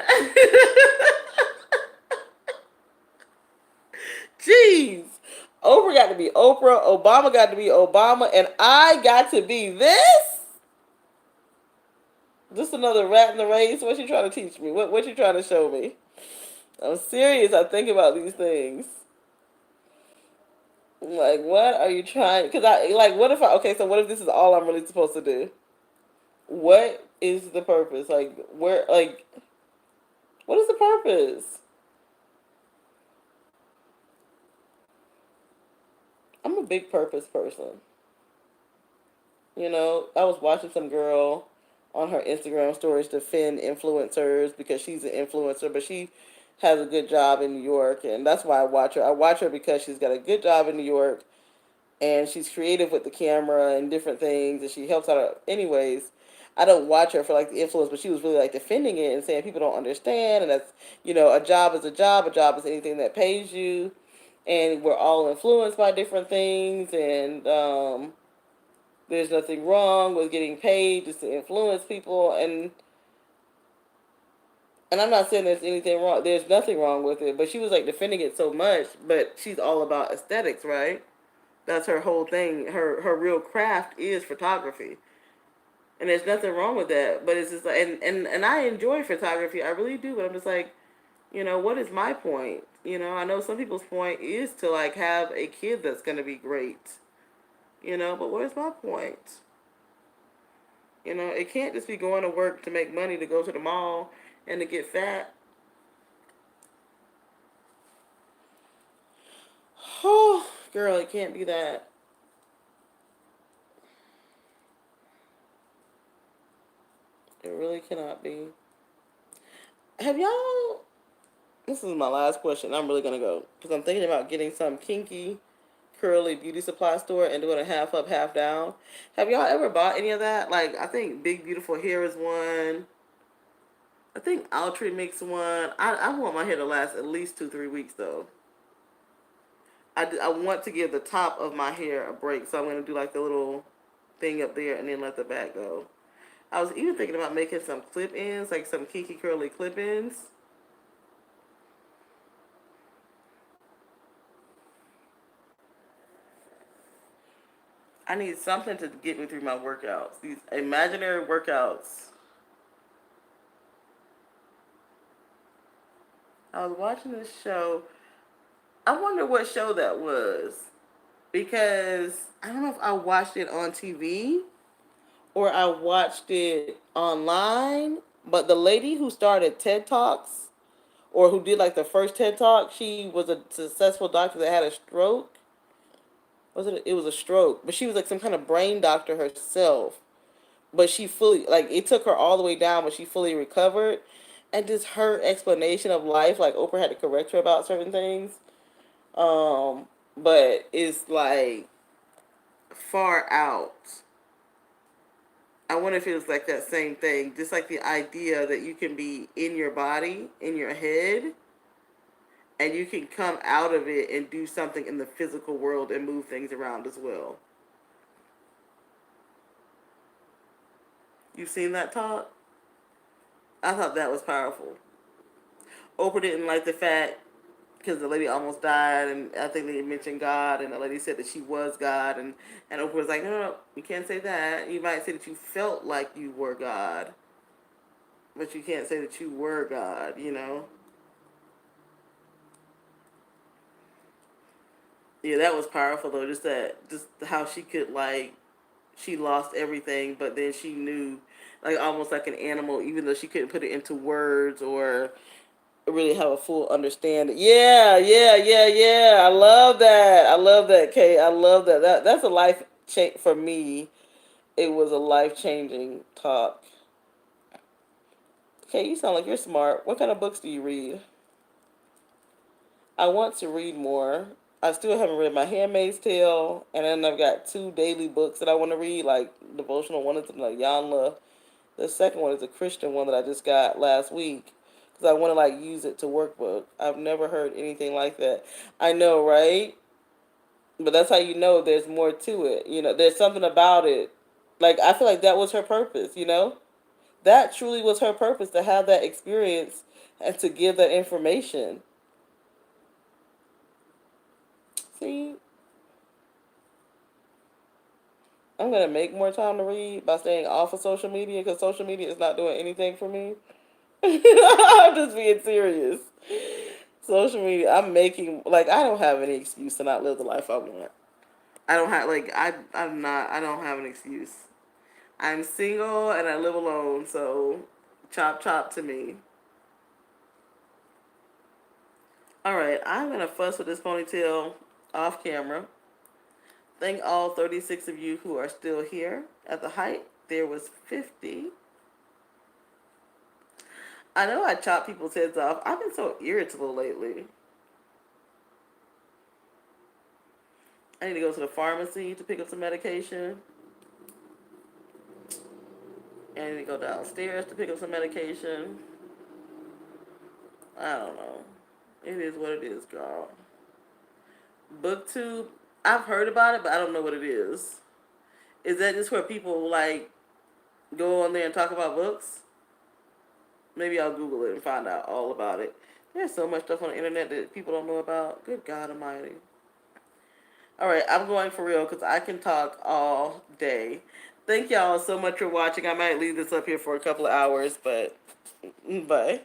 Jeez. Oprah got to be Oprah, Obama got to be Obama, and I got to be this? Just another rat in the race? What you trying to teach me? What you trying to show me? I'm serious. I think about these things. Like, what are you trying? Because what if okay, so what if this is all I'm really supposed to do? What is the purpose? What is the purpose? I'm a big purpose person. You know, I was watching some girl on her Instagram stories defend influencers because she's an influencer, but she has a good job in New York, and that's why I watch her. I watch her because she's got a good job in New York, and she's creative with the camera and different things, and she helps out. Anyways, I don't watch her for like the influence, but she was really like defending it and saying people don't understand, and that's a job is a job. A job is anything that pays you, and we're all influenced by different things, and there's nothing wrong with getting paid just to influence people, and I'm not saying there's anything wrong. There's nothing wrong with it, but she was like defending it so much. But she's all about aesthetics, right? That's her whole thing. Her real craft is photography, and there's nothing wrong with that. But it's just like, and I enjoy photography. I really do. But I'm just like, what is my point? I know some people's point is to like have a kid that's gonna be great. But where's my point? It can't just be going to work to make money to go to the mall and to get fat. Oh, girl, it can't be that. It really cannot be. Have y'all? This is my last question. I'm really gonna go because I'm thinking about getting some kinky, curly beauty supply store and doing a half up, half down. Have y'all ever bought any of that? Like, I think Big Beautiful Hair is one. I think Altry makes one. I want my hair to last at least 2-3 weeks though. I want to give the top of my hair a break, so I'm gonna do like the little thing up there and then let the back go. I was even thinking about making some clip ins, like some kinky curly clip ins. I need something to get me through my workouts. These imaginary workouts. I was watching this show. I wonder what show that was. Because I don't know if I watched it on TV or I watched it online. But the lady who started TED Talks, or who did like the first TED Talk, she was a successful doctor that had a stroke. Was it? It was a stroke, but she was like some kind of brain doctor herself. But she fully, like, it took her all the way down, but she fully recovered. And just her explanation of life, like Oprah had to correct her about certain things. But it's like far out. I wonder if it was like that same thing, just like the idea that you can be in your body, in your head, and you can come out of it and do something in the physical world and move things around as well. You've seen that talk? I thought that was powerful. Oprah didn't like the fact because the lady almost died, and I think they mentioned God, and the lady said that she was God, and Oprah was like, no, no, no, you can't say that. You might say that you felt like you were God, but you can't say that you were God, you know? Yeah, that was powerful though. Just how she could like, she lost everything, but then she knew, like almost like an animal, even though she couldn't put it into words or really have a full understanding. Yeah, yeah, yeah, yeah. I love that. I love that, Kate. I love that. That's a life change for me. It was a life changing talk. Kate, you sound like you're smart. What kind of books do you read? I want to read more. I still haven't read My Handmaid's Tale, and then I've got two daily books that I want to read, like devotional. One is like Yanla. The second one is a Christian one that I just got last week because I want to like use it to workbook. I've never heard anything like that. I know, right? But that's how you know there's more to it. You know, there's something about it. Like I feel like that was her purpose. You know, that truly was her purpose to have that experience and to give that information. See, I'm gonna make more time to read by staying off of social media because social media is not doing anything for me. I'm just being serious. Social media, I'm making like I don't have any excuse to not live the life I want. I don't have like I'm not I don't have an excuse. I'm single and I live alone, so chop chop to me. All right, I'm gonna fuss with this ponytail off camera. Thank all 36 of you who are still here. At the height, there was 50. I know I chop people's heads off. I've been so irritable lately. I need to go to the pharmacy to pick up some medication. And I need to go downstairs to pick up some medication. I don't know. It is what it is, girl. BookTube, I've heard about it, but I don't know what it is. Is that just where people like go on there and talk about books? Maybe I'll Google it and find out all about it. There's so much stuff on the internet that people don't know about. Good God Almighty. All right, I'm going for real because I can talk all day. Thank y'all so much for watching. I might leave this up here for a couple of hours, but bye.